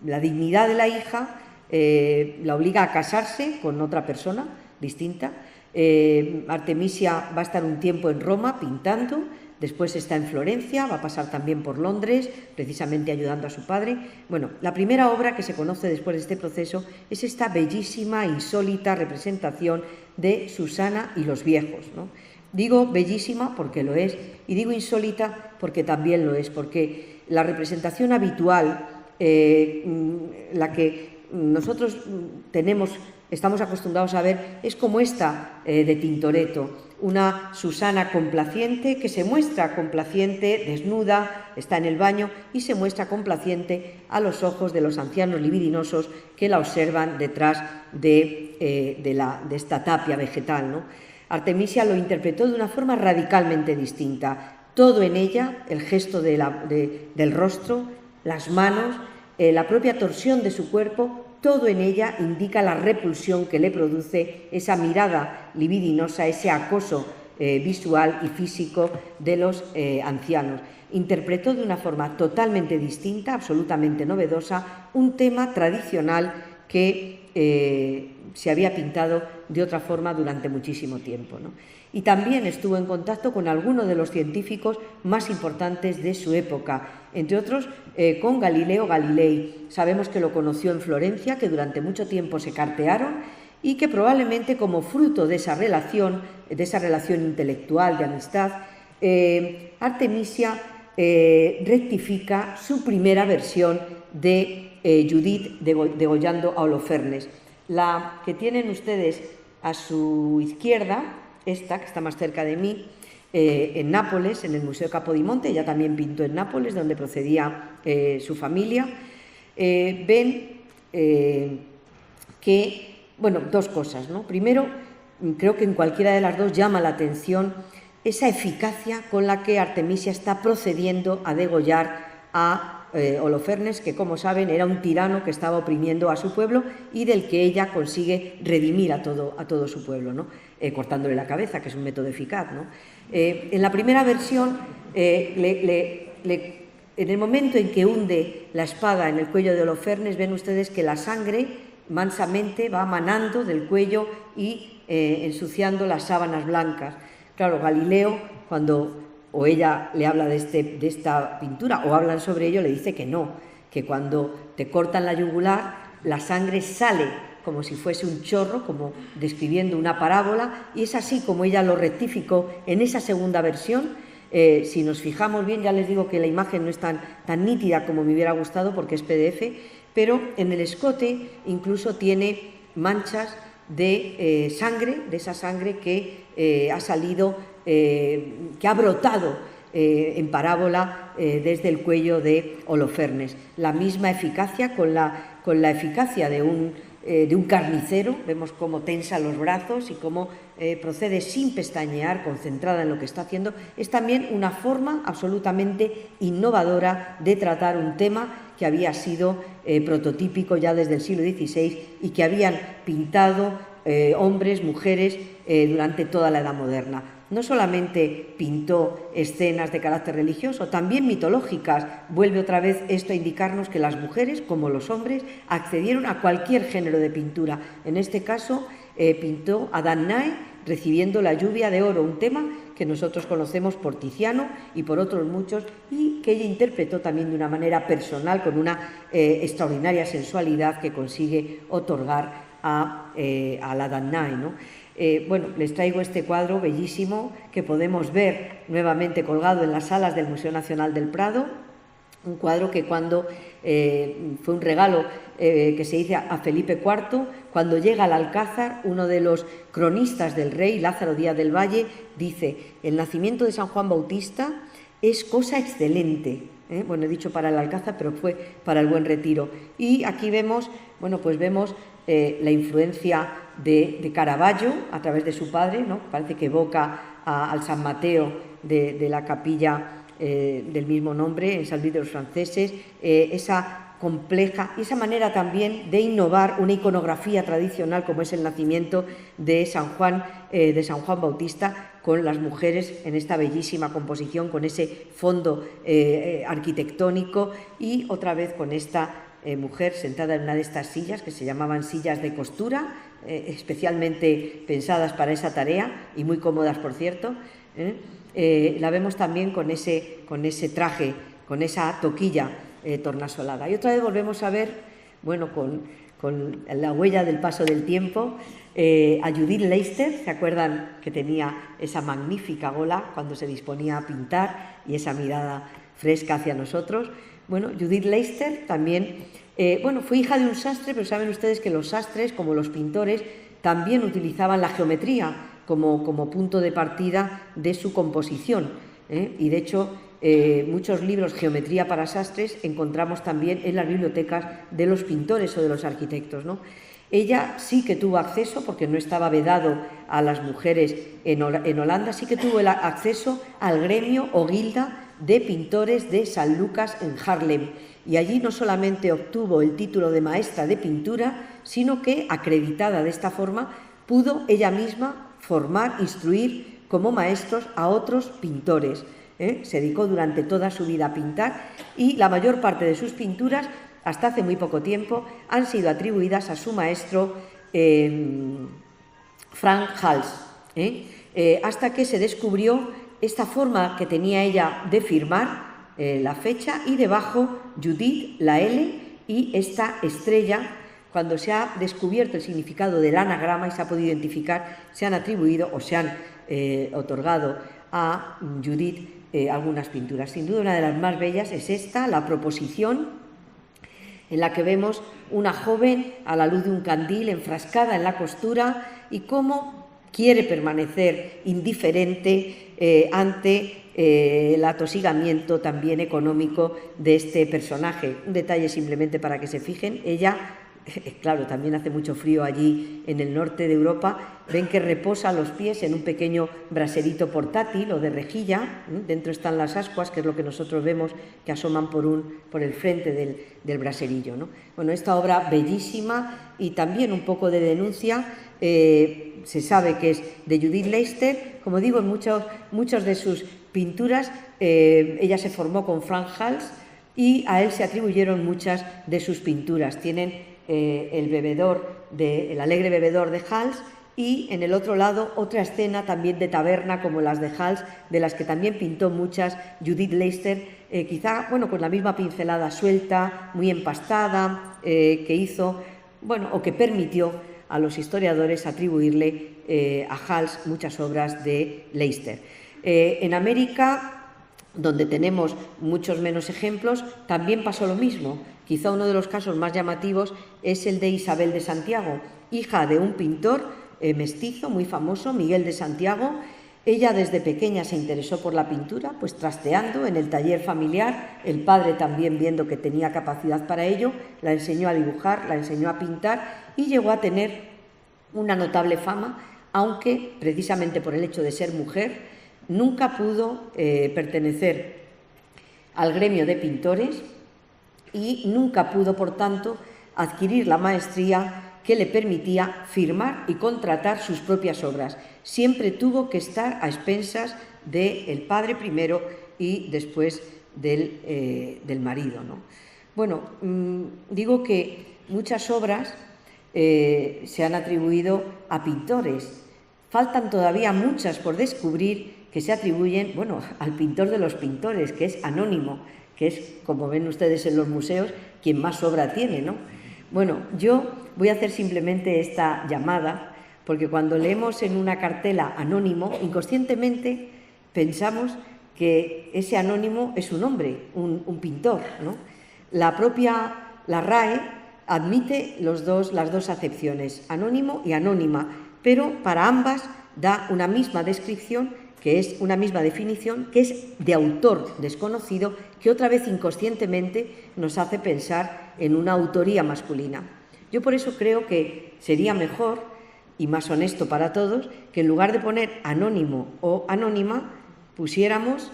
la dignidad de la hija, la obliga a casarse con otra persona distinta. Artemisia va a estar un tiempo en Roma pintando, después está en Florencia, va a pasar también por Londres, precisamente ayudando a su padre. Bueno, la primera obra que se conoce después de este proceso es esta bellísima, insólita representación de Susana y los viejos, ¿no? Digo bellísima porque lo es, y digo insólita porque también lo es, porque la representación habitual, la que nosotros estamos acostumbrados a ver, es como esta de Tintoretto, una Susana complaciente que se muestra complaciente, desnuda, está en el baño y se muestra complaciente a los ojos de los ancianos libidinosos que la observan detrás de esta tapia vegetal, ¿no? Artemisia lo interpretó de una forma radicalmente distinta. Todo en ella, el gesto del rostro, las manos, la propia torsión de su cuerpo, todo en ella indica la repulsión que le produce esa mirada libidinosa, ese acoso visual y físico de los ancianos. Interpretó de una forma totalmente distinta, absolutamente novedosa, un tema tradicional que se había pintado de otra forma durante muchísimo tiempo, ¿no? Y también estuvo en contacto con algunos de los científicos más importantes de su época, entre otros con Galileo Galilei. Sabemos que lo conoció en Florencia, que durante mucho tiempo se cartearon y que probablemente como fruto de esa relación intelectual, de amistad, Artemisia rectifica su primera versión de Judith degollando a Holofernes. La que tienen ustedes a su izquierda, esta que está más cerca de mí, en Nápoles, en el Museo Capodimonte. Ella también pintó en Nápoles, donde procedía su familia. Ven que, bueno, dos cosas, ¿no? Primero, creo que en cualquiera de las dos llama la atención esa eficacia con la que Artemisia está procediendo a degollar a Holofernes, que, como saben, era un tirano que estaba oprimiendo a su pueblo y del que ella consigue redimir a todo su pueblo, ¿no? Cortándole la cabeza, que es un método eficaz, ¿no? En la primera versión, en el momento en que hunde la espada en el cuello de Holofernes, ven ustedes que la sangre mansamente va manando del cuello y ensuciando las sábanas blancas. Claro, Galileo, cuando o ella le habla de esta pintura o hablan sobre ello, le dice que no, que cuando te cortan la yugular, la sangre sale como si fuese un chorro, como describiendo una parábola, y es así como ella lo rectificó en esa segunda versión. Si nos fijamos bien, ya les digo que la imagen no es tan nítida como me hubiera gustado porque es PDF, pero en el escote incluso tiene manchas de sangre, de esa sangre que ha salido, que ha brotado en parábola desde el cuello de Holofernes. La misma eficacia, con la eficacia de un carnicero. Vemos cómo tensa los brazos y cómo procede sin pestañear, concentrada en lo que está haciendo. Es también una forma absolutamente innovadora de tratar un tema que había sido prototípico ya desde el siglo XVI y que habían pintado hombres, mujeres durante toda la Edad Moderna. No solamente pintó escenas de carácter religioso, también mitológicas. Vuelve otra vez esto a indicarnos que las mujeres, como los hombres, accedieron a cualquier género de pintura. En este caso, pintó a Danae recibiendo la lluvia de oro, un tema que nosotros conocemos por Tiziano y por otros muchos, y que ella interpretó también de una manera personal, con una extraordinaria sensualidad que consigue otorgar a la Danae, ¿no? Bueno, les traigo este cuadro bellísimo que podemos ver nuevamente colgado en las salas del Museo Nacional del Prado, un cuadro que cuando fue un regalo que se hizo a Felipe IV, cuando llega al Alcázar, uno de los cronistas del rey, Lázaro Díaz del Valle, dice: el nacimiento de San Juan Bautista es cosa excelente. Bueno, he dicho para el Alcázar, pero fue para el Buen Retiro. Y aquí vemos, bueno, pues vemos la influencia de Caravaggio a través de su padre, ¿no? Parece que evoca al San Mateo de la capilla del mismo nombre, en San Luis de los Franceses, esa compleja y esa manera también de innovar una iconografía tradicional como es el nacimiento de San Juan Bautista, con las mujeres en esta bellísima composición, con ese fondo arquitectónico, y otra vez con esta mujer sentada en una de estas sillas que se llamaban sillas de costura, especialmente pensadas para esa tarea y muy cómodas, por cierto. La vemos también con ese traje, con esa toquilla tornasolada. Y otra vez volvemos a ver, bueno, con la huella del paso del tiempo, a Judith Leister. ¿Se acuerdan que tenía esa magnífica gola cuando se disponía a pintar y esa mirada fresca hacia nosotros? Bueno, Judith Leister también, fue hija de un sastre, pero saben ustedes que los sastres, como los pintores, también utilizaban la geometría como punto de partida de su composición, y de hecho muchos libros Geometría para sastres encontramos también en las bibliotecas de los pintores o de los arquitectos, ¿no? Ella sí que tuvo acceso, porque no estaba vedado a las mujeres en Holanda, sí que tuvo el acceso al gremio o guilda de pintores de San Lucas en Haarlem, y allí no solamente obtuvo el título de maestra de pintura, sino que, acreditada de esta forma, pudo ella misma formar, instruir como maestros a otros pintores. Se dedicó durante toda su vida a pintar, y la mayor parte de sus pinturas, hasta hace muy poco tiempo, han sido atribuidas a su maestro Frank Hals, hasta que se descubrió esta forma que tenía ella de firmar la fecha, y debajo Judith, la L, y esta estrella. Cuando se ha descubierto el significado del anagrama y se ha podido identificar, se han atribuido o se han otorgado a Judith algunas pinturas. Sin duda, una de las más bellas es esta, La Proposición, en la que vemos una joven a la luz de un candil enfrascada en la costura y cómo quiere permanecer indiferente ante el atosigamiento también económico de este personaje. Un detalle simplemente para que se fijen, ella, claro, también hace mucho frío allí en el norte de Europa, ven que reposa los pies en un pequeño braserito portátil o de rejilla, dentro están las ascuas, que es lo que nosotros vemos que asoman por el frente del braserillo, ¿no? Bueno, esta obra bellísima y también un poco de denuncia, se sabe que es de Judith Leyster, como digo, en muchas de sus pinturas, ella se formó con Frank Hals y a él se atribuyeron muchas de sus pinturas. Tienen el alegre bebedor de Hals y en el otro lado otra escena también de taberna como las de Hals, de las que también pintó muchas Judith Leyster, quizá con la misma pincelada suelta, muy empastada, que hizo, o que permitió a los historiadores atribuirle a Hals muchas obras de Leyster. En América, donde tenemos muchos menos ejemplos, también pasó lo mismo. Quizá uno de los casos más llamativos es el de Isabel de Santiago, hija de un pintor mestizo muy famoso, Miguel de Santiago. Ella desde pequeña se interesó por la pintura, pues trasteando en el taller familiar, el padre también viendo que tenía capacidad para ello, la enseñó a dibujar, la enseñó a pintar y llegó a tener una notable fama, aunque precisamente por el hecho de ser mujer nunca pudo pertenecer al gremio de pintores y nunca pudo, por tanto, adquirir la maestría que le permitía firmar y contratar sus propias obras. Siempre tuvo que estar a expensas del padre primero y después del marido, ¿no? Digo que muchas obras se han atribuido a pintores. Faltan todavía muchas por descubrir que se atribuyen, al pintor de los pintores, que es anónimo, que es, como ven ustedes en los museos, quien más obra tiene, ¿no? Yo voy a hacer simplemente esta llamada, porque cuando leemos en una cartela anónimo, inconscientemente pensamos que ese anónimo es un hombre, un pintor, ¿no? La RAE admite las dos acepciones, anónimo y anónima, pero para ambas da una misma descripción, que es una misma definición, que es de autor desconocido, que otra vez inconscientemente nos hace pensar en una autoría masculina. Yo por eso creo que sería mejor y más honesto para todos que en lugar de poner anónimo o anónima, pusiéramos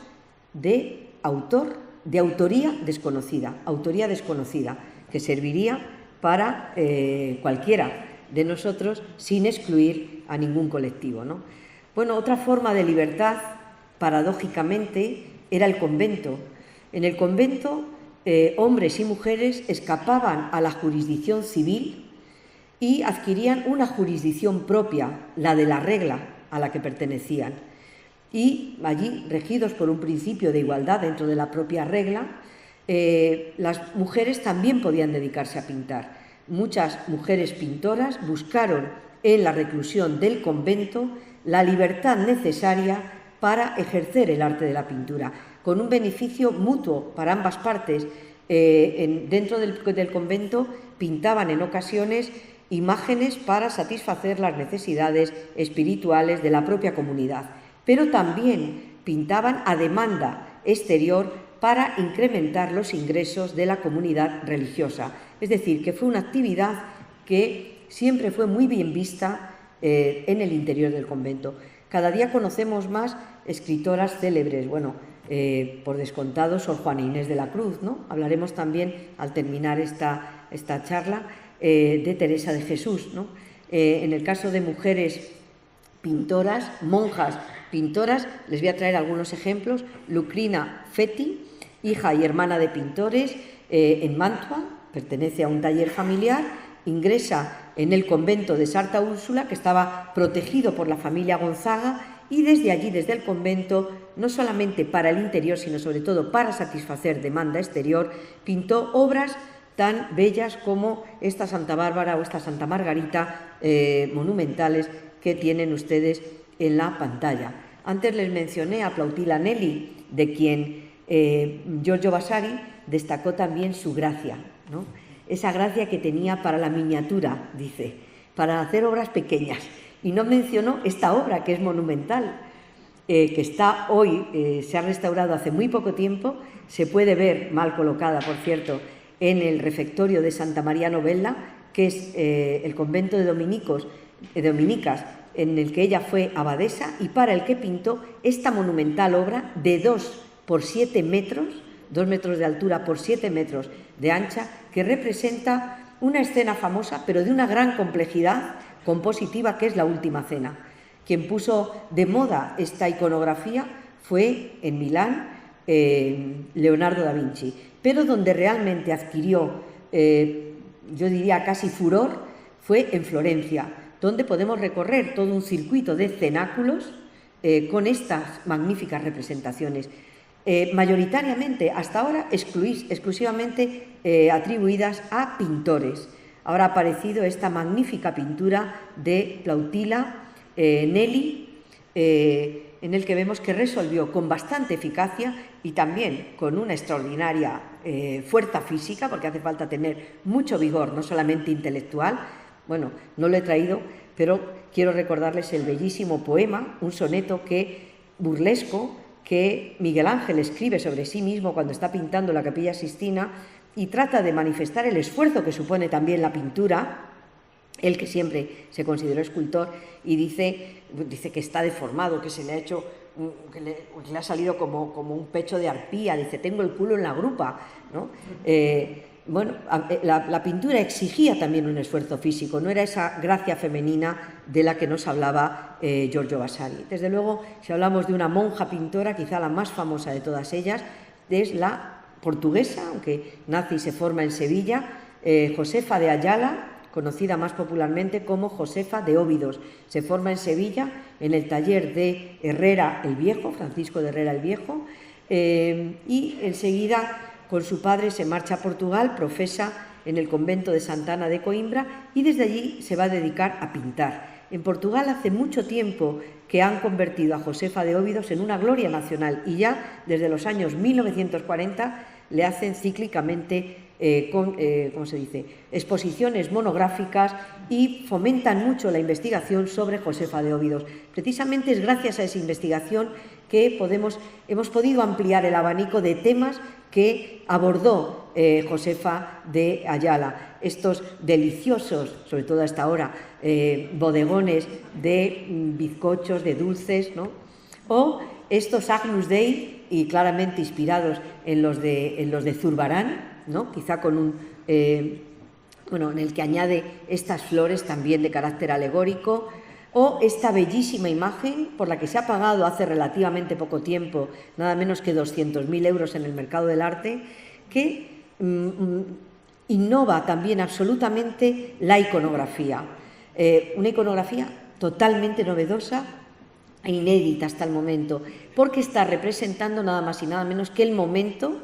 de autor, de autoría desconocida, que serviría para cualquiera de nosotros sin excluir a ningún colectivo, ¿no? Otra forma de libertad, paradójicamente, era el convento. En el convento, hombres y mujeres escapaban a la jurisdicción civil y adquirían una jurisdicción propia, la de la regla a la que pertenecían. Y allí, regidos por un principio de igualdad dentro de la propia regla, las mujeres también podían dedicarse a pintar. Muchas mujeres pintoras buscaron en la reclusión del convento la libertad necesaria para ejercer el arte de la pintura, con un beneficio mutuo para ambas partes. Dentro del convento pintaban en ocasiones imágenes para satisfacer las necesidades espirituales de la propia comunidad, pero también pintaban a demanda exterior para incrementar los ingresos de la comunidad religiosa. Es decir, que fue una actividad que siempre fue muy bien vista en el interior del convento. Cada día conocemos más escritoras célebres, por descontado Sor Juana Inés de la Cruz, ¿no? Hablaremos también, al terminar esta charla, de Teresa de Jesús, ¿no? En el caso de mujeres pintoras, monjas pintoras, les voy a traer algunos ejemplos. Lucrina Feti, hija y hermana de pintores, en Mantua, pertenece a un taller familiar, ingresa en el convento de Santa Úrsula, que estaba protegido por la familia Gonzaga, y desde allí, desde el convento, no solamente para el interior, sino sobre todo para satisfacer demanda exterior, pintó obras tan bellas como esta Santa Bárbara o esta Santa Margarita, monumentales, que tienen ustedes en la pantalla. Antes les mencioné a Plautila Nelli, de quien Giorgio Vasari destacó también su gracia, ¿no? Esa gracia que tenía para la miniatura, dice, para hacer obras pequeñas. Y no mencionó esta obra, que es monumental. que está hoy, se ha restaurado hace muy poco tiempo, se puede ver, mal colocada por cierto, en el refectorio de Santa María Novella, que es el convento de dominicas en el que ella fue abadesa y para el que pintó esta monumental obra de 2 por 7 metros, 2 metros de altura por 7 metros de ancha, que representa una escena famosa, pero de una gran complejidad compositiva, que es la Última Cena. Quien puso de moda esta iconografía fue en Milán Leonardo da Vinci, pero donde realmente adquirió, yo diría casi furor, fue en Florencia, donde podemos recorrer todo un circuito de cenáculos con estas magníficas representaciones, mayoritariamente hasta ahora exclusivamente atribuidas a pintores. Ahora ha aparecido esta magnífica pintura de Plautila Nelli, en el que vemos que resolvió con bastante eficacia y también con una extraordinaria fuerza física, porque hace falta tener mucho vigor, no solamente intelectual. Bueno, no lo he traído, pero quiero recordarles el bellísimo poema, un soneto burlesco, que Miguel Ángel escribe sobre sí mismo cuando está pintando la Capilla Sixtina y trata de manifestar el esfuerzo que supone también la pintura. Él, que siempre se consideró escultor, y dice que está deformado, que se le ha hecho, que le ha salido como un pecho de arpía, dice, tengo el culo en la grupa, ¿no? Bueno, la pintura exigía también un esfuerzo físico, no era esa gracia femenina de la que nos hablaba Giorgio Vasari. Desde luego, si hablamos de una monja pintora, quizá la más famosa de todas ellas, es la portuguesa, aunque nace y se forma en Sevilla, Josefa de Ayala, conocida más popularmente como Josefa de Óbidos. Se forma en Sevilla, en el taller de Herrera el Viejo, Francisco de Herrera el Viejo, y enseguida con su padre se marcha a Portugal, profesa en el convento de Santa Ana de Coimbra y desde allí se va a dedicar a pintar. En Portugal hace mucho tiempo que han convertido a Josefa de Óbidos en una gloria nacional y ya desde los años 1940 le hacen cíclicamente ¿cómo se dice?, exposiciones monográficas y fomentan mucho la investigación sobre Josefa de Óbidos. Precisamente es gracias a esa investigación que hemos podido ampliar el abanico de temas que abordó Josefa de Ayala. Estos deliciosos, sobre todo hasta ahora, bodegones de bizcochos, de dulces, ¿no? O estos Agnus Dei, y claramente inspirados en los de Zurbarán, ¿no? Quizá con en el que añade estas flores también de carácter alegórico, o esta bellísima imagen por la que se ha pagado hace relativamente poco tiempo nada menos que 200.000 euros en el mercado del arte, que innova también absolutamente la iconografía. Una iconografía totalmente novedosa e inédita hasta el momento, porque está representando nada más y nada menos que el momento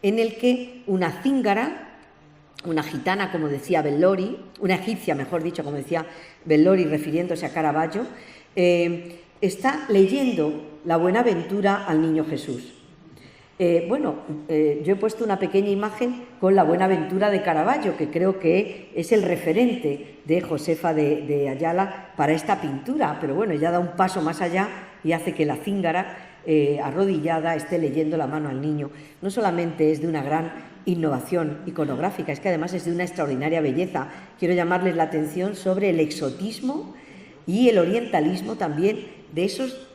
en el que una zíngara, una gitana, como decía Bellori, una egipcia, mejor dicho, como decía Bellori, refiriéndose a Caravaggio, está leyendo la Buenaventura al Niño Jesús. Yo he puesto una pequeña imagen con la Buenaventura de Caravaggio, que creo que es el referente de Josefa de Ayala para esta pintura, pero bueno, ya da un paso más allá y hace que la zíngara arrodillada esté leyendo la mano al niño. No solamente es de una gran innovación iconográfica, es que además es de una extraordinaria belleza. Quiero llamarles la atención sobre el exotismo y el orientalismo también de esos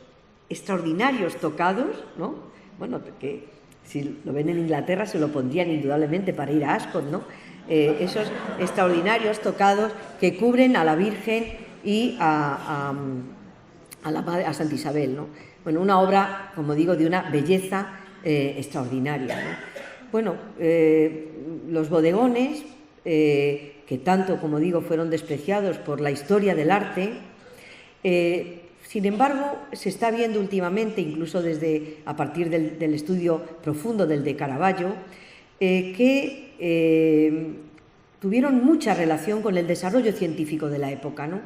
extraordinarios tocados, ¿no? Bueno, que si lo ven en Inglaterra se lo pondrían indudablemente para ir a Ascot, ¿no? Esos extraordinarios tocados que cubren a la Virgen y a Santa Isabel, ¿no? Bueno, una obra, como digo, de una belleza extraordinaria, ¿no? Bueno, los bodegones, que tanto, como digo, fueron despreciados por la historia del arte, sin embargo, se está viendo últimamente, incluso a partir del estudio profundo del de Caravaggio, que tuvieron mucha relación con el desarrollo científico de la época, ¿no?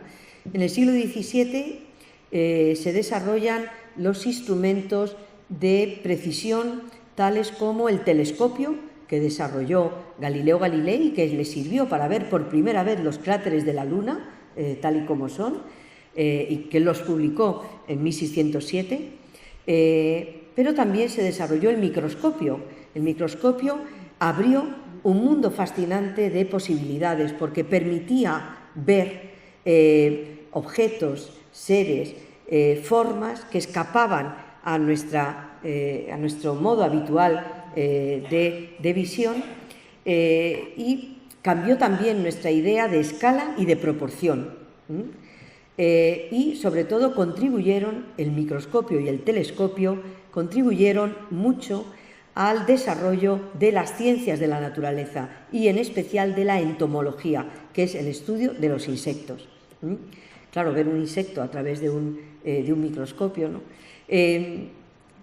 En el siglo XVII se desarrollan los instrumentos de precisión tales como el telescopio que desarrolló Galileo Galilei y que le sirvió para ver por primera vez los cráteres de la Luna tal y como son, y que los publicó en 1607. Pero también se desarrolló el microscopio. El microscopio abrió un mundo fascinante de posibilidades porque permitía ver objetos, seres, formas que escapaban a nuestro modo habitual de visión, y cambió también nuestra idea de escala y de proporción. Y sobre todo contribuyeron, el microscopio y el telescopio contribuyeron mucho al desarrollo de las ciencias de la naturaleza y en especial de la entomología, que es el estudio de los insectos. Claro, ver un insecto a través de un microscopio, ¿no?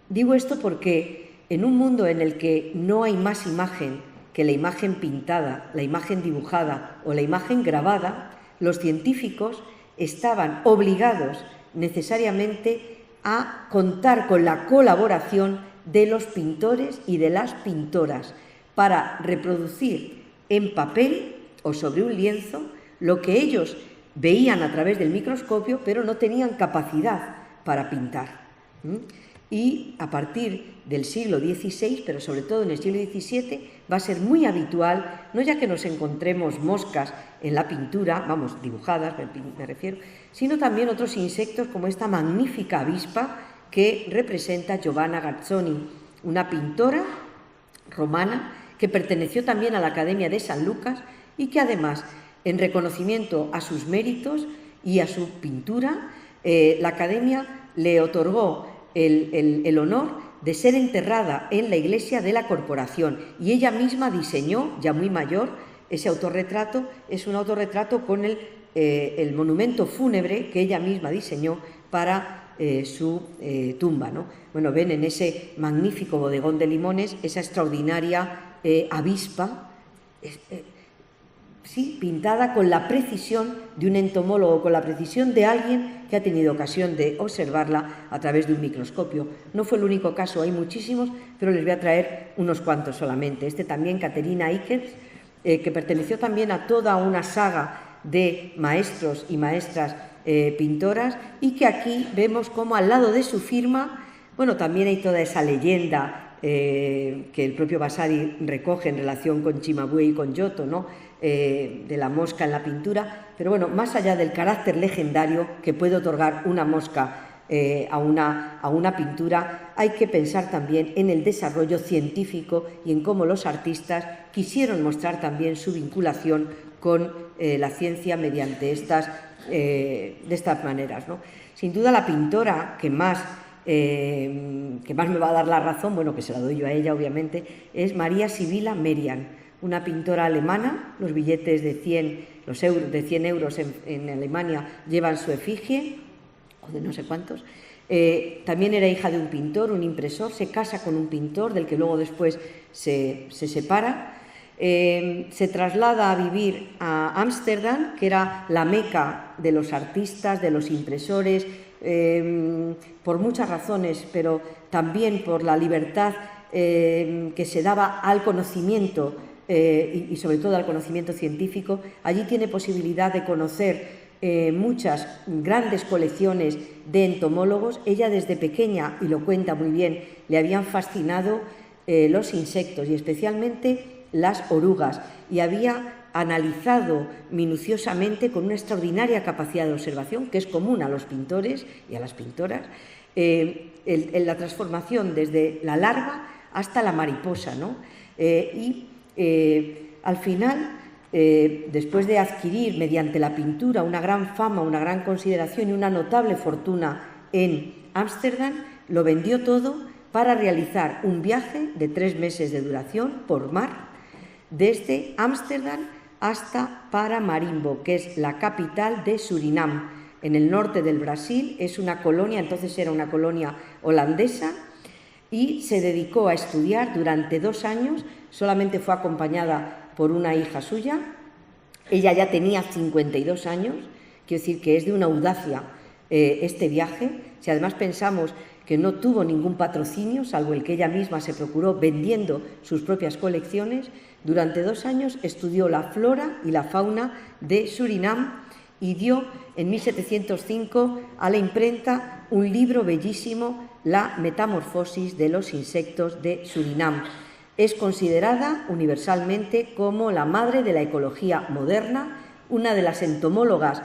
Digo esto porque en un mundo en el que no hay más imagen que la imagen pintada, la imagen dibujada o la imagen grabada, los científicos estaban obligados necesariamente a contar con la colaboración de los pintores y de las pintoras para reproducir en papel o sobre un lienzo lo que ellos veían a través del microscopio, pero no tenían capacidad para pintar. Y a partir del siglo XVI, pero sobre todo en el siglo XVII, va a ser muy habitual, no ya que nos encontremos moscas en la pintura, vamos, dibujadas me refiero, sino también otros insectos como esta magnífica avispa que representa Giovanna Gazzoni, una pintora romana que perteneció también a la Academia de San Lucas y que además, en reconocimiento a sus méritos y a su pintura, la Academia le otorgó el honor de ser enterrada en la iglesia de la Corporación, y ella misma diseñó, ya muy mayor, ese autorretrato. Es un autorretrato con el monumento fúnebre que ella misma diseñó para su tumba, ¿no? Bueno, ven en ese magnífico bodegón de limones esa extraordinaria avispa, sí, pintada con la precisión de un entomólogo, con la precisión de alguien que ha tenido ocasión de observarla a través de un microscopio. No fue el único caso, hay muchísimos, pero les voy a traer unos cuantos solamente. Este también, Caterina Eickels, que perteneció también a toda una saga de maestros y maestras pintoras, y que aquí vemos como al lado de su firma, bueno, también hay toda esa leyenda que el propio Vasari recoge en relación con Cimabue y con Giotto, ¿no? De la mosca en la pintura, pero bueno, más allá del carácter legendario que puede otorgar una mosca a una pintura, hay que pensar también en el desarrollo científico y en cómo los artistas quisieron mostrar también su vinculación con la ciencia mediante de estas maneras, ¿no? Sin duda la pintora que más me va a dar la razón, bueno, que se la doy yo a ella obviamente, es María Sibila Merian, una pintora alemana. Los billetes de 100 euros en Alemania llevan su efigie, o de no sé cuántos. También era hija de un pintor, un impresor, se casa con un pintor del que luego después se separa. Se traslada a vivir a Ámsterdam, que era la meca de los artistas, de los impresores, por muchas razones, pero también por la libertad que se daba al conocimiento y sobre todo al conocimiento científico. Allí tiene posibilidad de conocer muchas grandes colecciones de entomólogos. Ella desde pequeña, y lo cuenta muy bien, le habían fascinado los insectos y especialmente las orugas, y había analizado minuciosamente, con una extraordinaria capacidad de observación que es común a los pintores y a las pintoras, la transformación desde la larva hasta la mariposa, ¿no? Al final, después de adquirir mediante la pintura una gran fama, una gran consideración y una notable fortuna en Ámsterdam, lo vendió todo para realizar un viaje de 3 meses de duración por mar desde Ámsterdam hasta Paramaribo, que es la capital de Surinam, en el norte del Brasil. Es una colonia, entonces era una colonia holandesa, y se dedicó a estudiar durante 2 años. Solamente fue acompañada por una hija suya. Ella ya tenía 52 años, quiero decir que es de una audacia este viaje. Si además pensamos que no tuvo ningún patrocinio, salvo el que ella misma se procuró vendiendo sus propias colecciones, durante 2 años estudió la flora y la fauna de Surinam y dio en 1705 a la imprenta un libro bellísimo, La metamorfosis de los insectos de Surinam. Es considerada universalmente como la madre de la ecología moderna, una de las entomólogas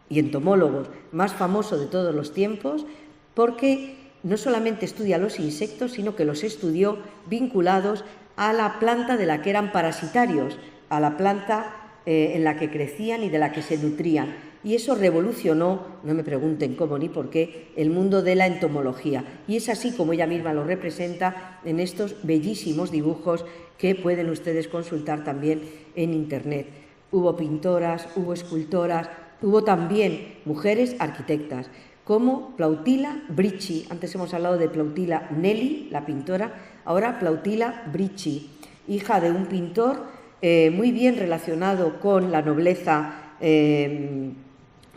y entomólogos más famosos de todos los tiempos, porque no solamente estudia los insectos, sino que los estudió vinculados a la planta de la que eran parasitarios, a la planta en la que crecían y de la que se nutrían. Y eso revolucionó, no me pregunten cómo ni por qué, el mundo de la entomología. Y es así como ella misma lo representa en estos bellísimos dibujos que pueden ustedes consultar también en Internet. Hubo pintoras, hubo escultoras, hubo también mujeres arquitectas, como Plautila Bricci. Antes hemos hablado de Plautila Nelli, la pintora, ahora Plautila Bricci, hija de un pintor muy bien relacionado con la nobleza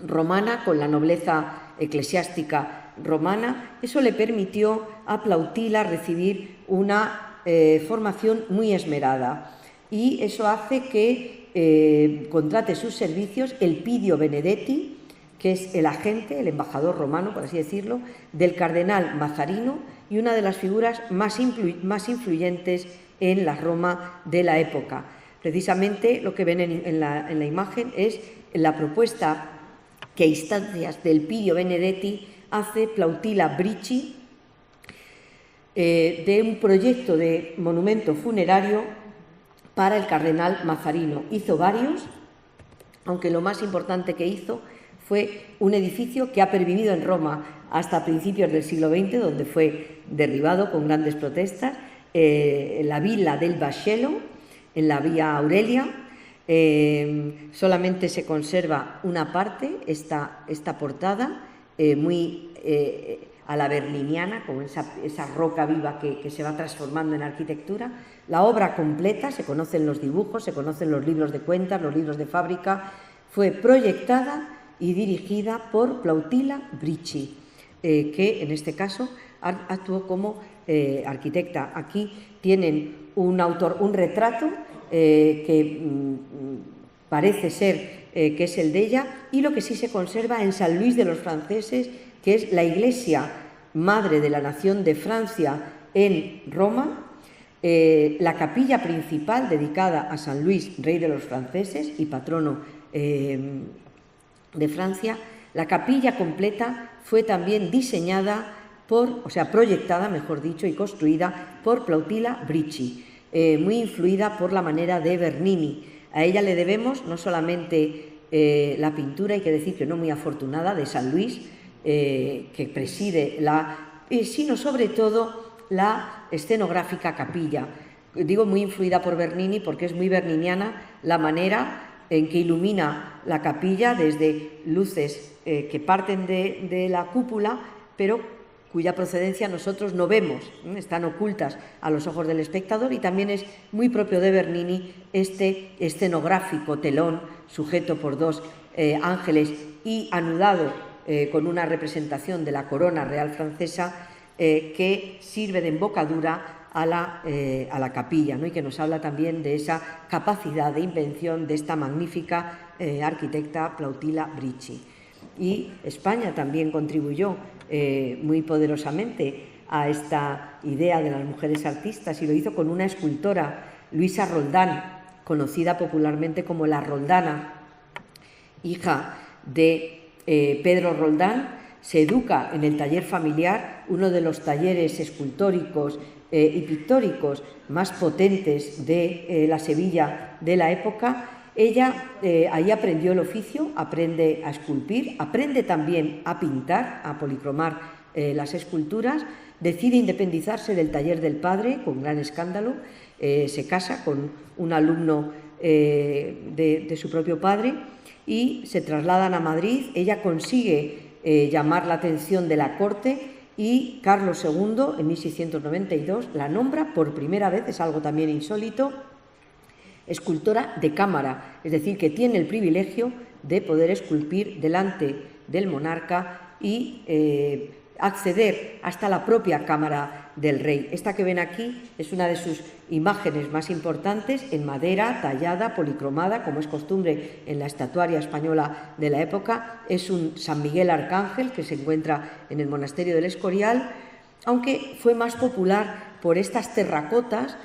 romana, con la nobleza eclesiástica romana. Eso le permitió a Plautila recibir una formación muy esmerada, y eso hace que contrate sus servicios Elpidio Benedetti, que es el agente, el embajador romano, por así decirlo, del cardenal Mazarino y una de las figuras más influyentes en la Roma de la época. Precisamente lo que ven en la imagen es la propuesta que a instancias de Elpidio Benedetti hace Plautila Bricci de un proyecto de monumento funerario para el cardenal Mazarino. Hizo varios, aunque lo más importante que hizo fue un edificio que ha pervivido en Roma hasta principios del siglo XX, donde fue derribado con grandes protestas, la Villa del Vascello, en la Vía Aurelia. Solamente se conserva una parte, esta portada, muy a la berniniana, con esa roca viva que se va transformando en arquitectura. La obra completa, se conocen los dibujos, se conocen los libros de cuentas, los libros de fábrica, fue proyectada y dirigida por Plautila Bricci, que en este caso actuó como arquitecta. Aquí tienen un retrato que parece ser que es el de ella, y lo que sí se conserva en San Luis de los Franceses, que es la iglesia madre de la nación de Francia en Roma, la capilla principal dedicada a San Luis, rey de los franceses y patrono de Francia. La capilla completa fue también diseñada proyectada, mejor dicho, y construida por Plautila Bricci, muy influida por la manera de Bernini. A ella le debemos no solamente la pintura, hay que decir que no muy afortunada, de San Luis, que preside sino sobre todo la escenográfica capilla. Digo muy influida por Bernini porque es muy berniniana la manera en que ilumina la capilla, desde luces que parten de la cúpula, pero cuya procedencia nosotros no vemos, están ocultas a los ojos del espectador, y también es muy propio de Bernini este escenográfico telón sujeto por dos ángeles y anudado con una representación de la corona real francesa que sirve de embocadura a la capilla, ¿no? Y que nos habla también de esa capacidad de invención de esta magnífica arquitecta Plautila Bricci. Y España también contribuyó muy poderosamente a esta idea de las mujeres artistas, y lo hizo con una escultora, Luisa Roldán, conocida popularmente como la Roldana, hija de Pedro Roldán. Se educa en el taller familiar, uno de los talleres escultóricos y pictóricos más potentes de la Sevilla de la época. Ella ahí aprendió el oficio, aprende a esculpir, aprende también a pintar, a policromar las esculturas, decide independizarse del taller del padre con gran escándalo, se casa con un alumno de su propio padre y se trasladan a Madrid. Ella consigue llamar la atención de la corte, y Carlos II, en 1692, la nombra por primera vez, es algo también insólito, escultora de cámara, es decir, que tiene el privilegio de poder esculpir delante del monarca y acceder hasta la propia cámara del rey. Esta que ven aquí es una de sus imágenes más importantes, en madera, tallada, policromada, como es costumbre en la estatuaria española de la época. Es un San Miguel Arcángel que se encuentra en el monasterio del Escorial, aunque fue más popular por estas terracotas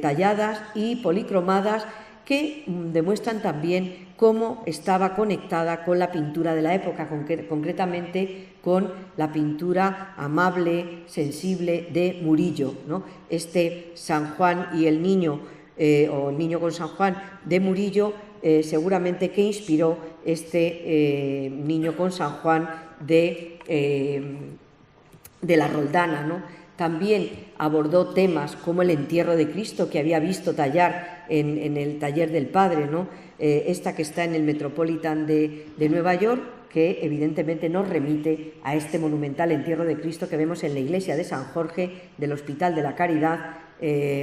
talladas y policromadas que demuestran también cómo estaba conectada con la pintura de la época, concretamente con la pintura amable, sensible de Murillo, ¿no? Este San Juan y el niño, o el niño con San Juan de Murillo, seguramente que inspiró este niño con San Juan de la Roldana, ¿no? También abordó temas como el entierro de Cristo, que había visto tallar en el taller del padre, ¿no? Esta que está en el Metropolitan de Nueva York, que evidentemente nos remite a este monumental entierro de Cristo que vemos en la iglesia de San Jorge del Hospital de la Caridad,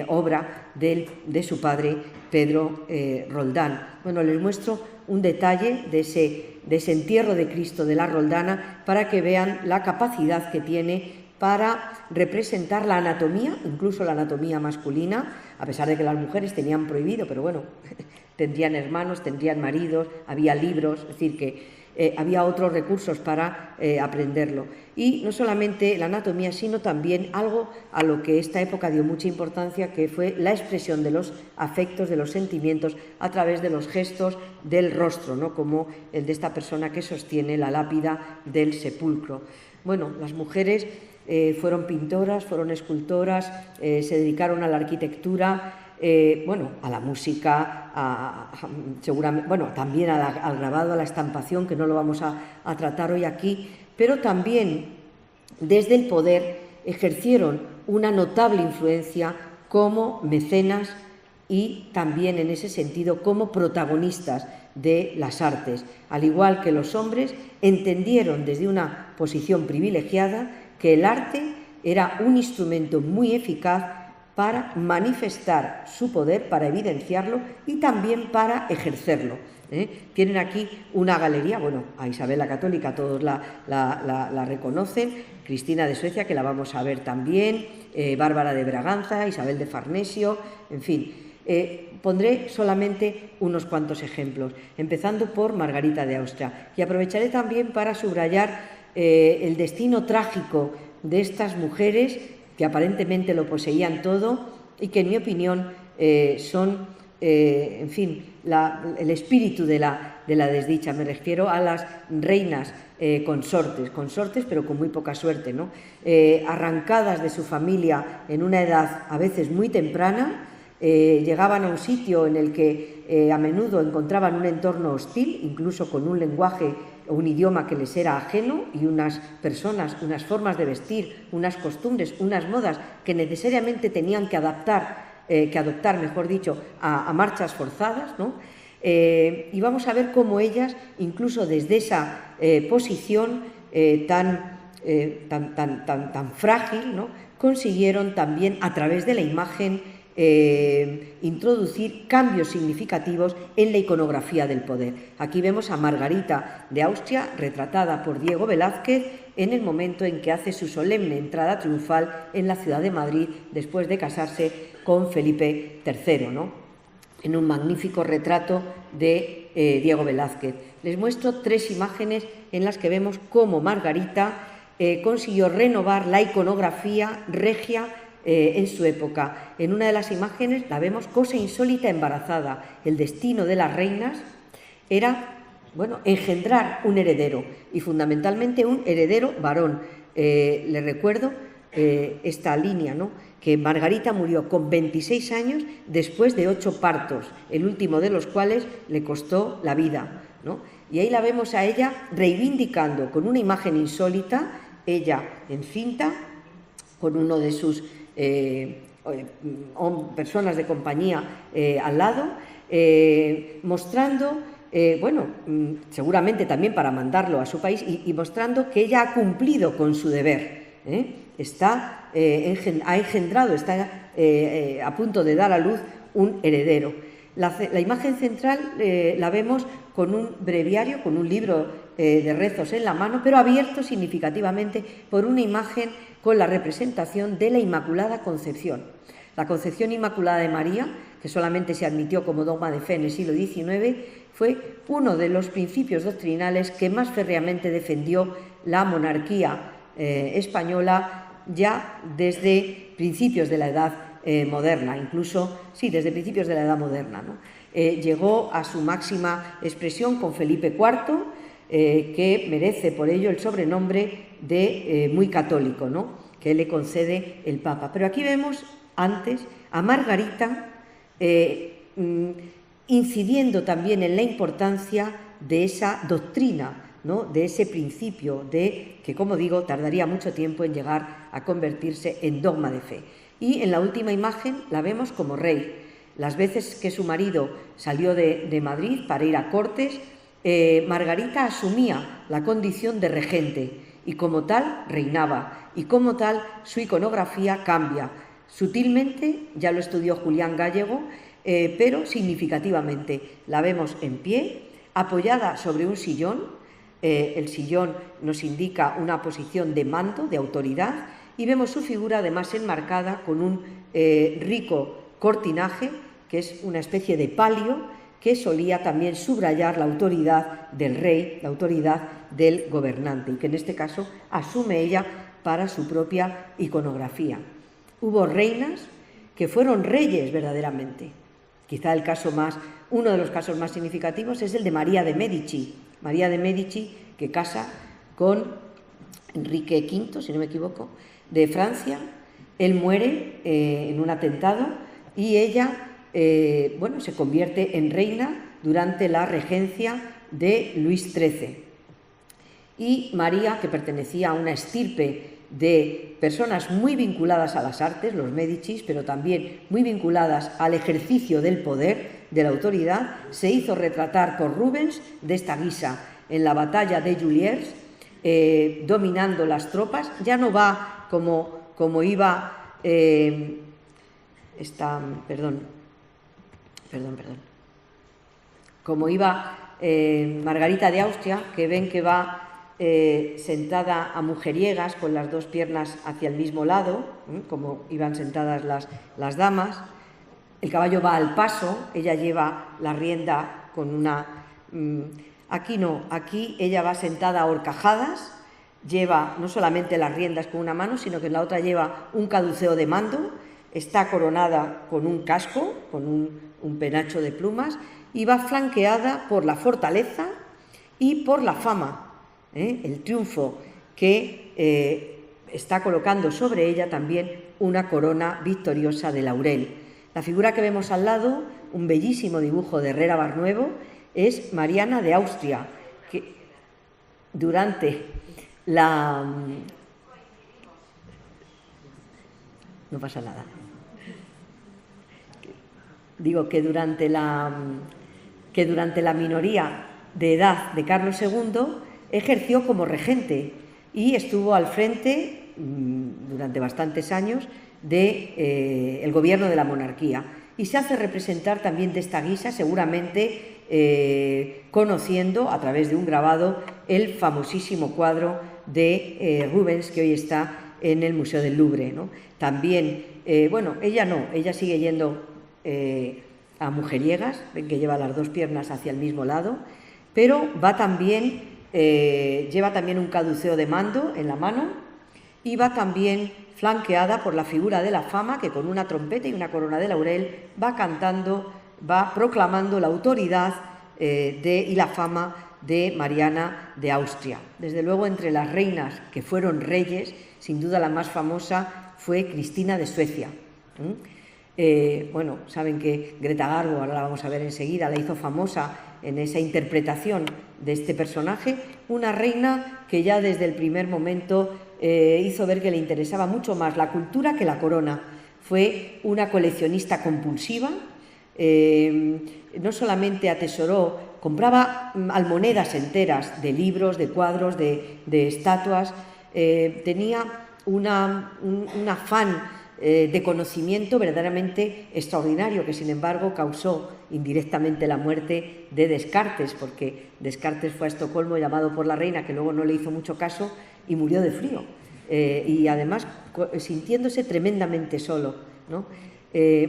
obra de su padre Pedro Roldán. Bueno, les muestro un detalle de ese entierro de Cristo de la Roldana para que vean la capacidad que tiene para representar la anatomía, incluso la anatomía masculina, a pesar de que las mujeres tenían prohibido, pero bueno, tendrían hermanos, tendrían maridos, había libros, es decir, que había otros recursos para aprenderlo. Y no solamente la anatomía, sino también algo a lo que esta época dio mucha importancia, que fue la expresión de los afectos, de los sentimientos, a través de los gestos del rostro, ¿no? Como el de esta persona que sostiene la lápida del sepulcro. Bueno, las mujeres fueron pintoras, fueron escultoras, se dedicaron a la arquitectura, a la música, seguramente, también al grabado, a la estampación, que no lo vamos a tratar hoy aquí, pero también desde el poder ejercieron una notable influencia como mecenas y también en ese sentido como protagonistas de las artes. Al igual que los hombres, entendieron desde una posición privilegiada que el arte era un instrumento muy eficaz para manifestar su poder, para evidenciarlo y también para ejercerlo. Tienen aquí una galería, a Isabel la Católica todos la reconocen, Cristina de Suecia, que la vamos a ver también, Bárbara de Braganza, Isabel de Farnesio, en fin. Pondré solamente unos cuantos ejemplos, empezando por Margarita de Austria, y aprovecharé también para subrayar el destino trágico de estas mujeres que aparentemente lo poseían todo y que, en mi opinión, son, el espíritu de la desdicha. Me refiero a las reinas consortes, pero con muy poca suerte, ¿no? Arrancadas de su familia en una edad a veces muy temprana, llegaban a un sitio en el que a menudo encontraban un entorno hostil, incluso con un lenguaje o un idioma que les era ajeno, y unas personas, unas formas de vestir, unas costumbres, unas modas que necesariamente tenían que adoptar, a marchas forzadas, ¿no? Y vamos a ver cómo ellas, incluso desde esa posición tan frágil, ¿no?, consiguieron también, a través de la imagen, introducir cambios significativos en la iconografía del poder. Aquí vemos a Margarita de Austria, retratada por Diego Velázquez, en el momento en que hace su solemne entrada triunfal en la ciudad de Madrid, después de casarse con Felipe III, ¿no?, en un magnífico retrato de Diego Velázquez. Les muestro tres imágenes en las que vemos cómo Margarita consiguió renovar la iconografía regia en su época. En una de las imágenes la vemos cosa insólita, embarazada. El destino de las reinas era, engendrar un heredero, y fundamentalmente un heredero varón. Les recuerdo esta línea, ¿no?, que Margarita murió con 26 años después de 8 partos, el último de los cuales le costó la vida, ¿no? Y ahí la vemos a ella reivindicando con una imagen insólita, ella encinta, con uno de sus personas de compañía al lado, mostrando, seguramente también para mandarlo a su país, y mostrando que ella ha cumplido con su deber, ha engendrado, está a punto de dar a luz un heredero. La imagen central la vemos con un breviario, con un libro de rezos en la mano, pero abierto significativamente por una imagen con la representación de la Inmaculada Concepción. La Concepción Inmaculada de María, que solamente se admitió como dogma de fe en el siglo XIX, fue uno de los principios doctrinales que más férreamente defendió la monarquía española ya desde principios de la Edad moderna, incluso, sí, desde principios de la Edad moderna, ¿no? Llegó a su máxima expresión con Felipe IV, que merece por ello el sobrenombre de muy católico, ¿no?, que le concede el Papa. Pero aquí vemos antes a Margarita incidiendo también en la importancia de esa doctrina, ¿no?, de ese principio que, como digo, tardaría mucho tiempo en llegar a convertirse en dogma de fe. Y en la última imagen la vemos como rey. Las veces que su marido salió de Madrid para ir a Cortes, Margarita asumía la condición de regente y como tal reinaba, y como tal su iconografía cambia. Sutilmente, ya lo estudió Julián Gallego, pero significativamente. La vemos en pie, apoyada sobre un sillón. El sillón nos indica una posición de mando, de autoridad, y vemos su figura además enmarcada con un rico cortinaje, que es una especie de palio, que solía también subrayar la autoridad del rey, la autoridad del gobernante, y que en este caso asume ella para su propia iconografía. Hubo reinas que fueron reyes verdaderamente. Quizá uno de los casos más significativos es el de María de Médici. María de Médici, que casa con Enrique V, si no me equivoco, de Francia. Él muere en un atentado y ella se convierte en reina durante la regencia de Luis XIII. Y María, que pertenecía a una estirpe de personas muy vinculadas a las artes, los Médicis, pero también muy vinculadas al ejercicio del poder, de la autoridad, se hizo retratar por Rubens de esta guisa en la batalla de Juliers, dominando las tropas. Ya no va como iba como iba Margarita de Austria, que ven que va sentada a mujeriegas con las dos piernas hacia el mismo lado, como iban sentadas las damas. El caballo va al paso, ella lleva la rienda con una... aquí no, aquí ella va sentada a horcajadas, lleva no solamente las riendas con una mano, sino que en la otra lleva un caduceo de mando, está coronada con un casco, con un penacho de plumas, y va flanqueada por la fortaleza y por la fama, el triunfo que está colocando sobre ella también una corona victoriosa de laurel. La figura que vemos al lado, un bellísimo dibujo de Herrera Barnuevo, es Mariana de Austria, que durante la... No pasa nada. Digo que durante la minoría de edad de Carlos II ejerció como regente y estuvo al frente durante bastantes años del gobierno de la monarquía, y se hace representar también de esta guisa, seguramente conociendo a través de un grabado el famosísimo cuadro de Rubens que hoy está en el Museo del Louvre, ¿no? También, ella sigue yendo a mujeriegas, ven que lleva las dos piernas hacia el mismo lado, pero lleva también un caduceo de mando en la mano, y va también flanqueada por la figura de la fama, que con una trompeta y una corona de laurel va cantando, va proclamando la autoridad y la fama de Mariana de Austria. Desde luego, entre las reinas que fueron reyes, sin duda la más famosa fue Cristina de Suecia. Saben que Greta Garbo, ahora la vamos a ver enseguida, la hizo famosa en esa interpretación de este personaje, una reina que ya desde el primer momento hizo ver que le interesaba mucho más la cultura que la corona. Fue una coleccionista compulsiva, no solamente atesoró, compraba almonedas enteras de libros, de cuadros, de estatuas, tenía un afán de conocimiento verdaderamente extraordinario, que sin embargo causó indirectamente la muerte de Descartes, porque Descartes fue a Estocolmo llamado por la reina, que luego no le hizo mucho caso y murió de frío, y además sintiéndose tremendamente solo, ¿no?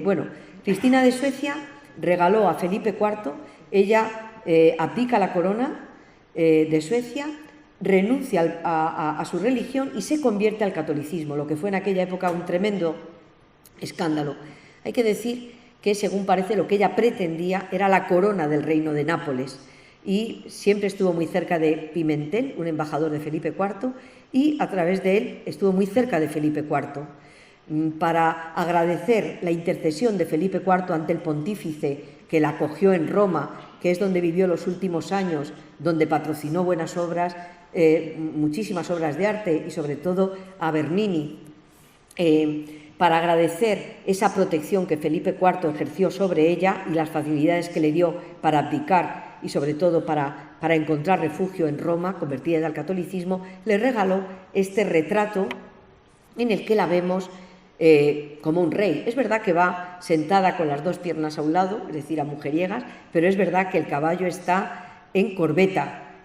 Bueno, Cristina de Suecia regaló a Felipe IV, ella abdica la corona de Suecia, renuncia a su religión y se convierte al catolicismo, lo que fue en aquella época un tremendo escándalo. Hay que decir que, según parece, lo que ella pretendía era la corona del reino de Nápoles, y siempre estuvo muy cerca de Pimentel, un embajador de Felipe IV, y a través de él estuvo muy cerca de Felipe IV. Para agradecer la intercesión de Felipe IV ante el pontífice, que la acogió en Roma, que es donde vivió los últimos años, donde patrocinó buenas obras, muchísimas obras de arte, y sobre todo a Bernini, para agradecer esa protección que Felipe IV ejerció sobre ella y las facilidades que le dio para abdicar y sobre todo para encontrar refugio en Roma, convertida al catolicismo, le regaló este retrato en el que la vemos como un rey. Es verdad que va sentada con las dos piernas a un lado, es decir, a mujeriegas, pero es verdad que el caballo está en corbeta,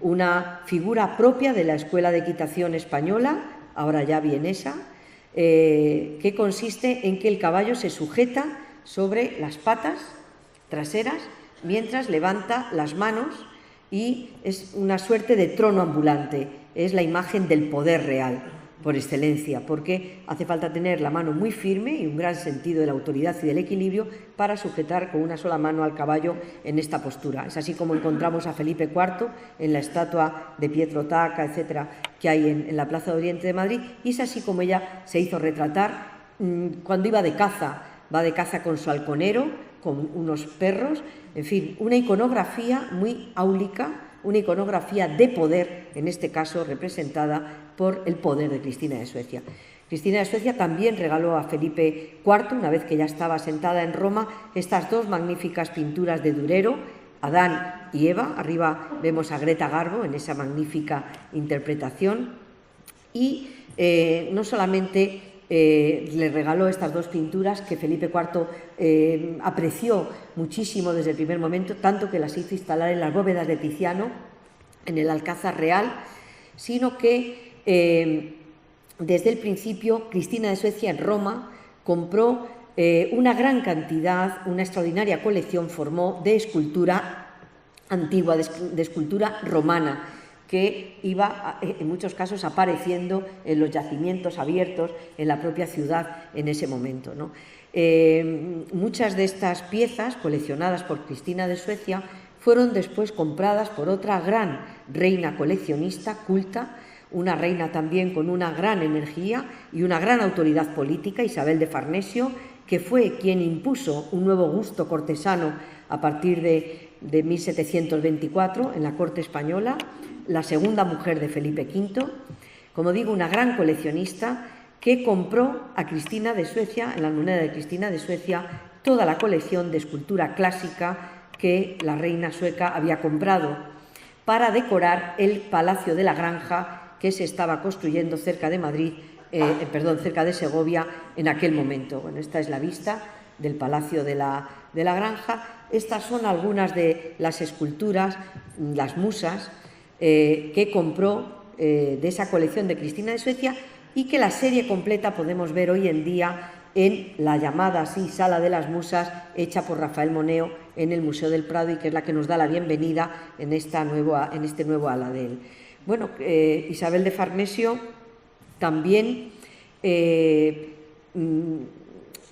una figura propia de la Escuela de Equitación española, ahora ya vienesa, que consiste en que el caballo se sujeta sobre las patas traseras mientras levanta las manos, y es una suerte de trono ambulante, es la imagen del poder real por excelencia, porque hace falta tener la mano muy firme y un gran sentido de la autoridad y del equilibrio para sujetar con una sola mano al caballo en esta postura. Es así como encontramos a Felipe IV en la estatua de Pietro Tacca, etcétera, que hay en la Plaza de Oriente de Madrid, y es así como ella se hizo retratar cuando iba de caza. Va de caza con su halconero, con unos perros, en fin, una iconografía muy áulica, una iconografía de poder, en este caso representada por el poder de Cristina de Suecia. Cristina de Suecia también regaló a Felipe IV, una vez que ya estaba sentada en Roma, estas dos magníficas pinturas de Durero, Adán y Eva. Arriba vemos a Greta Garbo en esa magnífica interpretación, y no solamente le regaló estas dos pinturas que Felipe IV apreció muchísimo desde el primer momento, tanto que las hizo instalar en las bóvedas de Tiziano, en el Alcázar Real, sino que desde el principio Cristina de Suecia en Roma compró una gran cantidad, una extraordinaria colección formó de escultura antigua, de escultura romana, que iba en muchos casos apareciendo en los yacimientos abiertos en la propia ciudad en ese momento, ¿no? Muchas de estas piezas coleccionadas por Cristina de Suecia fueron después compradas por otra gran reina coleccionista culta, una reina también con una gran energía y una gran autoridad política, Isabel de Farnesio, que fue quien impuso un nuevo gusto cortesano a partir de 1724 en la corte española, la segunda mujer de Felipe V, como digo, una gran coleccionista que compró a Cristina de Suecia, en la moneda de Cristina de Suecia, toda la colección de escultura clásica que la reina sueca había comprado para decorar el Palacio de la Granja que se estaba construyendo cerca de Madrid, cerca de Segovia en aquel momento. Bueno, esta es la vista del Palacio de la Granja. Estas son algunas de las esculturas, las musas, que compró de esa colección de Cristina de Suecia, y que la serie completa podemos ver hoy en día en la llamada así Sala de las Musas, hecha por Rafael Moneo en el Museo del Prado, y que es la que nos da la bienvenida en este nuevo ala de él. Bueno, Isabel de Farnesio también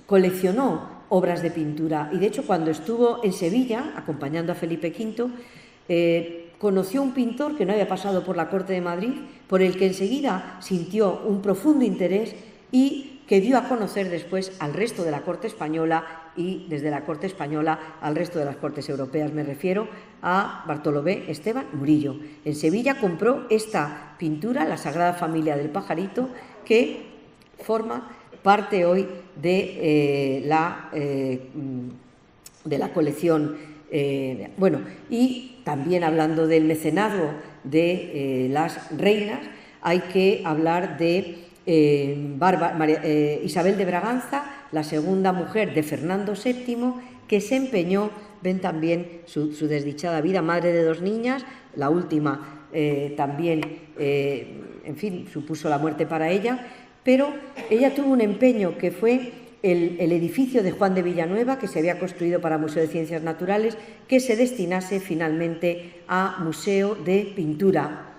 coleccionó obras de pintura, y de hecho cuando estuvo en Sevilla acompañando a Felipe V, conoció un pintor que no había pasado por la corte de Madrid, por el que enseguida sintió un profundo interés y que dio a conocer después al resto de la corte española, y desde la corte española al resto de las cortes europeas. Me refiero a Bartolomé Esteban Murillo. En Sevilla compró esta pintura, la Sagrada Familia del Pajarito, que forma parte hoy de la colección. Bueno, y también hablando del mecenazgo de las reinas, hay que hablar de Isabel de Braganza, la segunda mujer de Fernando VII, que se empeñó, ven también su desdichada vida, madre de 2 niñas, la última también, en fin, supuso la muerte para ella, pero ella tuvo un empeño que fue el edificio de Juan de Villanueva, que se había construido para Museo de Ciencias Naturales, que se destinase finalmente a Museo de Pintura.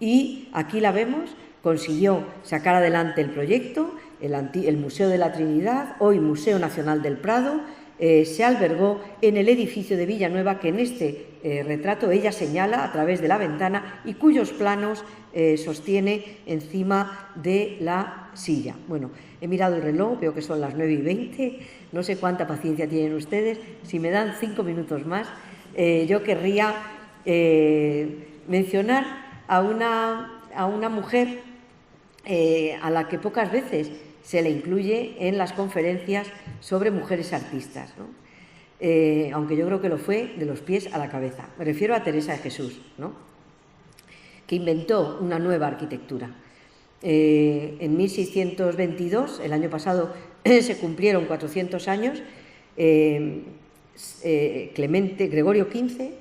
Y aquí la vemos, consiguió sacar adelante el proyecto, el Museo de la Trinidad, hoy Museo Nacional del Prado, se albergó en el edificio de Villanueva, que en este retrato ella señala a través de la ventana y cuyos planos sostiene encima de la silla. Bueno, he mirado el reloj, veo que son las 9:20, no sé cuánta paciencia tienen ustedes. Si me dan 5 minutos más, yo querría mencionar a una mujer a la que pocas veces se le incluye en las conferencias sobre mujeres artistas, ¿no? Aunque yo creo que lo fue de los pies a la cabeza. Me refiero a Teresa de Jesús, ¿no?, que inventó una nueva arquitectura. En 1622, el año pasado, se cumplieron 400 años, Gregorio XV,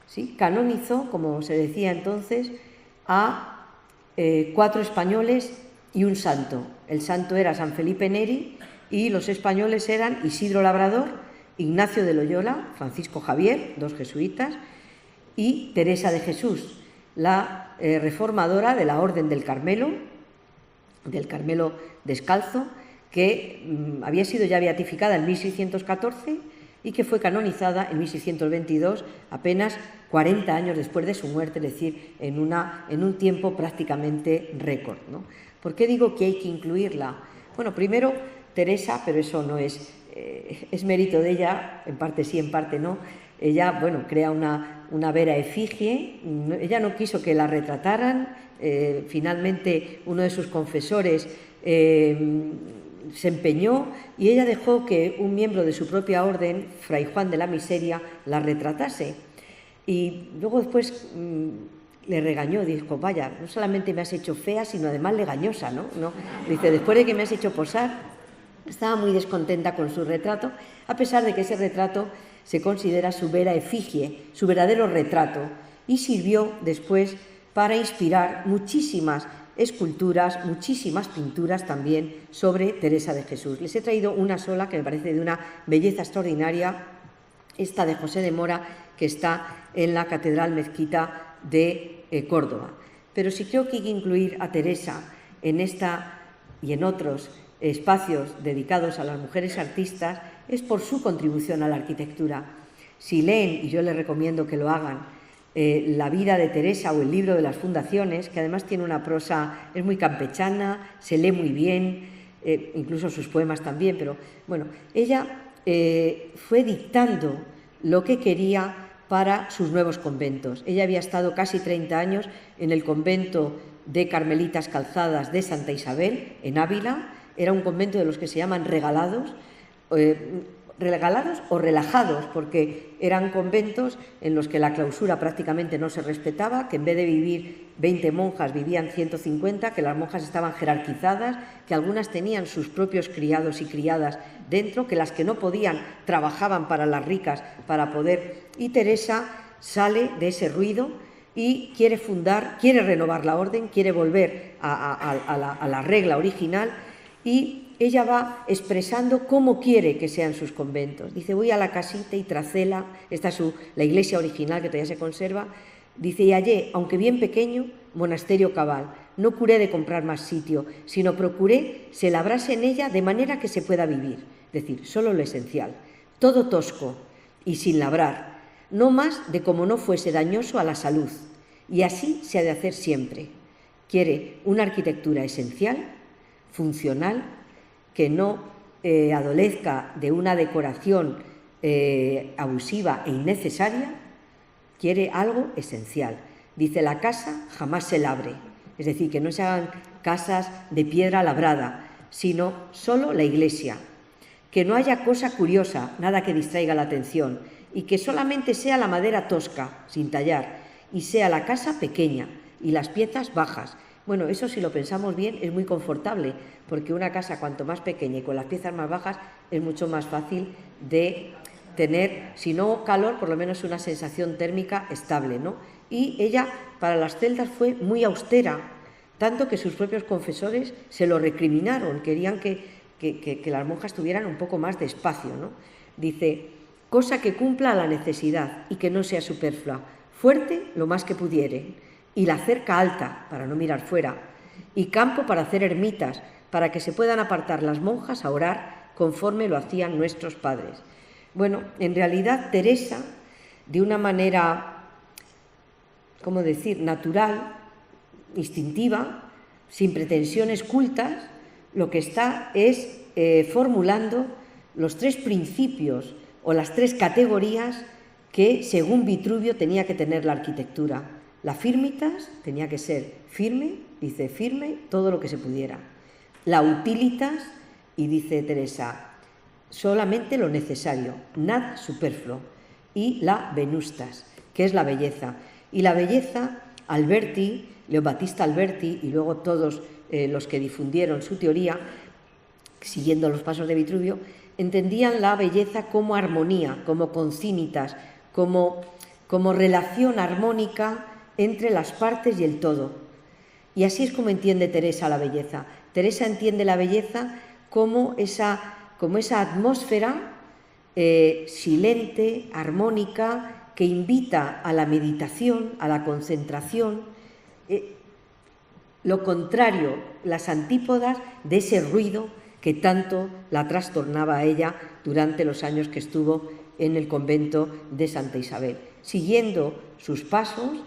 ¿sí?, canonizó, como se decía entonces, a 4 españoles y un santo. El santo era San Felipe Neri y los españoles eran Isidro Labrador, Ignacio de Loyola, Francisco Javier, 2 jesuitas, y Teresa de Jesús, la reformadora de la Orden del Carmelo descalzo, que había sido ya beatificada en 1614 y que fue canonizada en 1622, apenas 40 años después de su muerte, es decir, en un tiempo prácticamente récord, ¿no? ¿Por qué digo que hay que incluirla? Bueno, primero, Teresa, pero eso no es mérito de ella, en parte sí, en parte no. Ella, bueno, crea una vera efigie. Ella no quiso que la retrataran. Finalmente, uno de sus confesores se empeñó y ella dejó que un miembro de su propia orden, Fray Juan de la Miseria, la retratase. Y luego después le regañó, dijo: vaya, no solamente me has hecho fea, sino además legañosa, ¿no? Dice: después de que me has hecho posar. Estaba muy descontenta con su retrato, a pesar de que ese retrato se considera su vera efigie, su verdadero retrato, y sirvió después para inspirar muchísimas esculturas, muchísimas pinturas también sobre Teresa de Jesús. Les he traído una sola que me parece de una belleza extraordinaria, esta de José de Mora, que está en la Catedral Mezquita de Córdoba. Pero sí creo que hay que incluir a Teresa en esta y en otros espacios dedicados a las mujeres artistas, es por su contribución a la arquitectura. Si leen, y yo les recomiendo que lo hagan, la vida de Teresa o el libro de las fundaciones, que además tiene una prosa, es muy campechana, se lee muy bien, incluso sus poemas también, pero bueno, ella fue dictando lo que quería para sus nuevos conventos. Ella había estado casi 30 años en el convento de Carmelitas Calzadas de Santa Isabel, en Ávila. Era un convento de los que se llaman regalados o relajados, porque eran conventos en los que la clausura prácticamente no se respetaba, que en vez de vivir 20 monjas vivían 150, que las monjas estaban jerarquizadas, que algunas tenían sus propios criados y criadas dentro, que las que no podían trabajaban para las ricas para poder. Y Teresa sale de ese ruido y quiere renovar la orden, quiere volver a la regla original. Y ella va expresando cómo quiere que sean sus conventos. Dice: voy a la casita y tracela, esta es la iglesia original que todavía se conserva. Dice: y hallé, aunque bien pequeño, monasterio cabal. No curé de comprar más sitio, sino procuré se labrase en ella de manera que se pueda vivir. Es decir, solo lo esencial, todo tosco y sin labrar, no más de como no fuese dañoso a la salud. Y así se ha de hacer siempre. Quiere una arquitectura esencial, funcional, que no adolezca de una decoración abusiva e innecesaria. Quiere algo esencial. Dice: la casa jamás se labre, es decir, que no se hagan casas de piedra labrada, sino solo la iglesia. Que no haya cosa curiosa, nada que distraiga la atención, y que solamente sea la madera tosca, sin tallar, y sea la casa pequeña y las piezas bajas, Bueno, eso si lo pensamos bien es muy confortable, porque una casa cuanto más pequeña y con las piezas más bajas es mucho más fácil de tener, si no calor, por lo menos una sensación térmica estable, ¿no? Y ella para las celdas fue muy austera, tanto que sus propios confesores se lo recriminaron, querían que las monjas tuvieran un poco más de espacio, ¿no? Dice, cosa que cumpla la necesidad y que no sea superflua, fuerte lo más que pudieren, y la cerca alta, para no mirar fuera, y campo para hacer ermitas, para que se puedan apartar las monjas a orar conforme lo hacían nuestros padres. Bueno, en realidad Teresa, de una manera, ¿cómo decir?, natural, instintiva, sin pretensiones cultas, lo que está es formulando los 3 principios o las 3 categorías que, según Vitruvio, tenía que tener la arquitectura. La firmitas tenía que ser firme, dice firme, todo lo que se pudiera. La utilitas, y dice Teresa, solamente lo necesario, nada superfluo. Y la venustas, que es la belleza. Y la belleza, Alberti, Leo Battista Alberti, y luego todos los que difundieron su teoría, siguiendo los pasos de Vitruvio, entendían la belleza como armonía, como concínitas, como relación armónica entre las partes y el todo. Y así es como entiende Teresa la belleza. Teresa entiende la belleza como esa atmósfera silente, armónica, que invita a la meditación, a la concentración, lo contrario, las antípodas de ese ruido que tanto la trastornaba a ella durante los años que estuvo en el convento de Santa Isabel. Siguiendo sus pasos,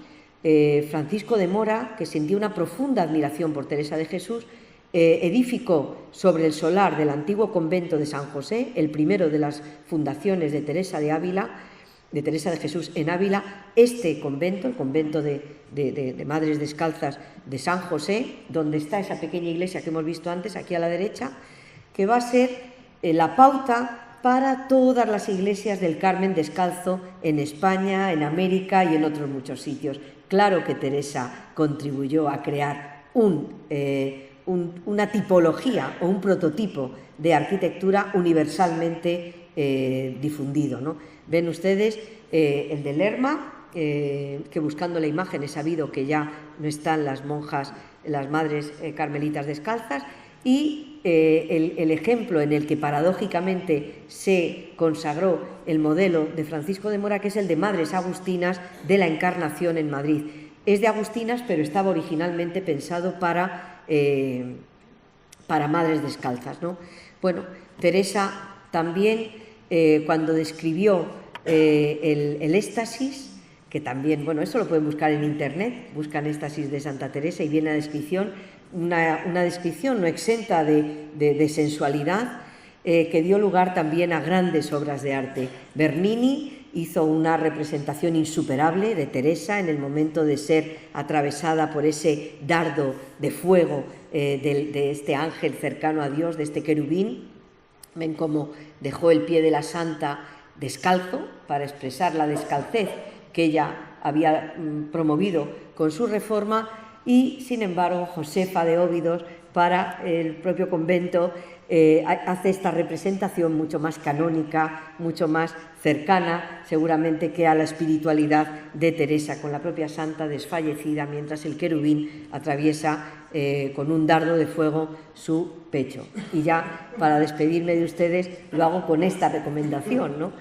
Francisco de Mora, que sentía una profunda admiración por Teresa de Jesús, edificó sobre el solar del antiguo convento de San José, el primero de las fundaciones de Teresa de Ávila, de Teresa de Jesús en Ávila, este convento, el convento de Madres Descalzas de San José, donde está esa pequeña iglesia que hemos visto antes, aquí a la derecha, que va a ser la pauta para todas las iglesias del Carmen descalzo en España, en América y en otros muchos sitios. Claro que Teresa contribuyó a crear una tipología o un prototipo de arquitectura universalmente difundido, ¿no? Ven ustedes el de Lerma, que buscando la imagen he sabido que ya no están las monjas, las madres carmelitas descalzas, y el ejemplo en el que paradójicamente se consagró el modelo de Francisco de Mora, que es el de Madres Agustinas de la Encarnación en Madrid. Es de agustinas, pero estaba originalmente pensado para madres descalzas, ¿no? Bueno, Teresa también, cuando describió el éxtasis, que también, bueno, eso lo pueden buscar en internet, buscan éxtasis de Santa Teresa y viene la descripción, una descripción no exenta de sensualidad, que dio lugar también a grandes obras de arte. Bernini hizo una representación insuperable de Teresa en el momento de ser atravesada por ese dardo de fuego de este ángel cercano a Dios, de este querubín. Ven cómo dejó el pie de la santa descalzo para expresar la descalcez que ella había promovido con su reforma, y sin embargo Josefa de Óbidos, para el propio convento, hace esta representación mucho más canónica, mucho más cercana seguramente que a la espiritualidad de Teresa, con la propia santa desfallecida mientras el querubín atraviesa con un dardo de fuego su pecho. Y ya para despedirme de ustedes lo hago con esta recomendación, ¿no?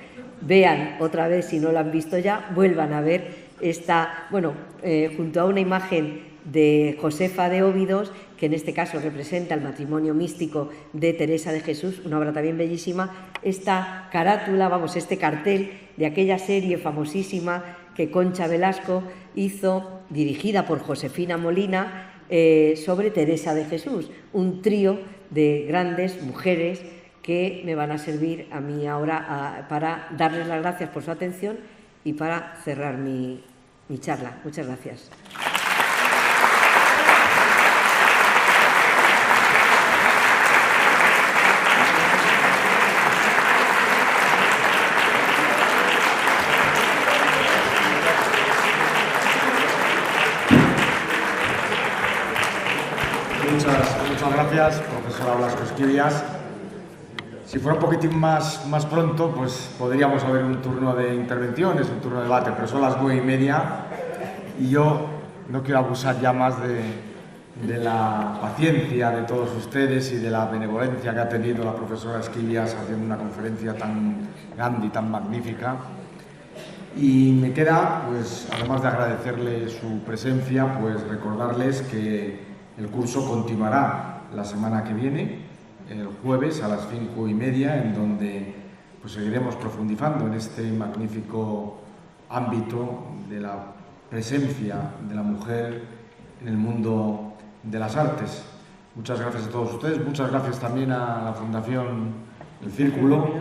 Vean otra vez, si no lo han visto ya, vuelvan a ver esta, junto a una imagen de Josefa de Óbidos, que en este caso representa el matrimonio místico de Teresa de Jesús, una obra también bellísima, esta carátula, este cartel de aquella serie famosísima que Concha Velasco hizo, dirigida por Josefina Molina, sobre Teresa de Jesús, un trío de grandes mujeres que me van a servir a mí ahora para darles las gracias por su atención y para cerrar mi charla. Muchas gracias. muchas gracias, profesora Blasco Esquivias. Si fuera un poquitín más pronto, pues podríamos haber un turno de intervenciones, un turno de debate, pero son las 9:30 y yo no quiero abusar ya más de la paciencia de todos ustedes y de la benevolencia que ha tenido la profesora Esquivias haciendo una conferencia tan grande y tan magnífica. Y me queda, pues, además de agradecerle su presencia, pues recordarles que el curso continuará la semana que viene, el jueves a las 5:30, en donde pues seguiremos profundizando en este magnífico ámbito de la presencia de la mujer en el mundo de las artes. Muchas gracias a todos ustedes, muchas gracias también a la Fundación El Círculo,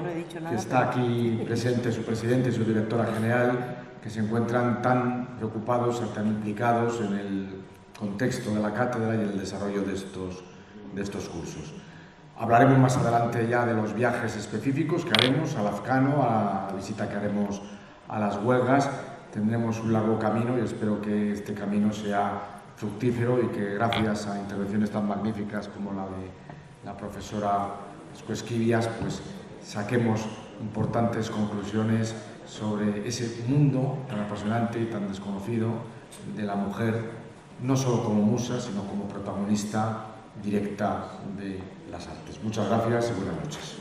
que está aquí presente, su presidente y su directora general, que se encuentran tan preocupados, tan implicados en el contexto de la cátedra y el desarrollo de estos cursos. Hablaremos más adelante ya de los viajes específicos que haremos a Lazcano, a la visita que haremos a las huelgas. Tendremos un largo camino y espero que este camino sea fructífero y que gracias a intervenciones tan magníficas como la de la profesora Esquivias, pues saquemos importantes conclusiones sobre ese mundo tan apasionante y tan desconocido de la mujer, no solo como musa, sino como protagonista directa de las artes. Muchas gracias y buenas noches.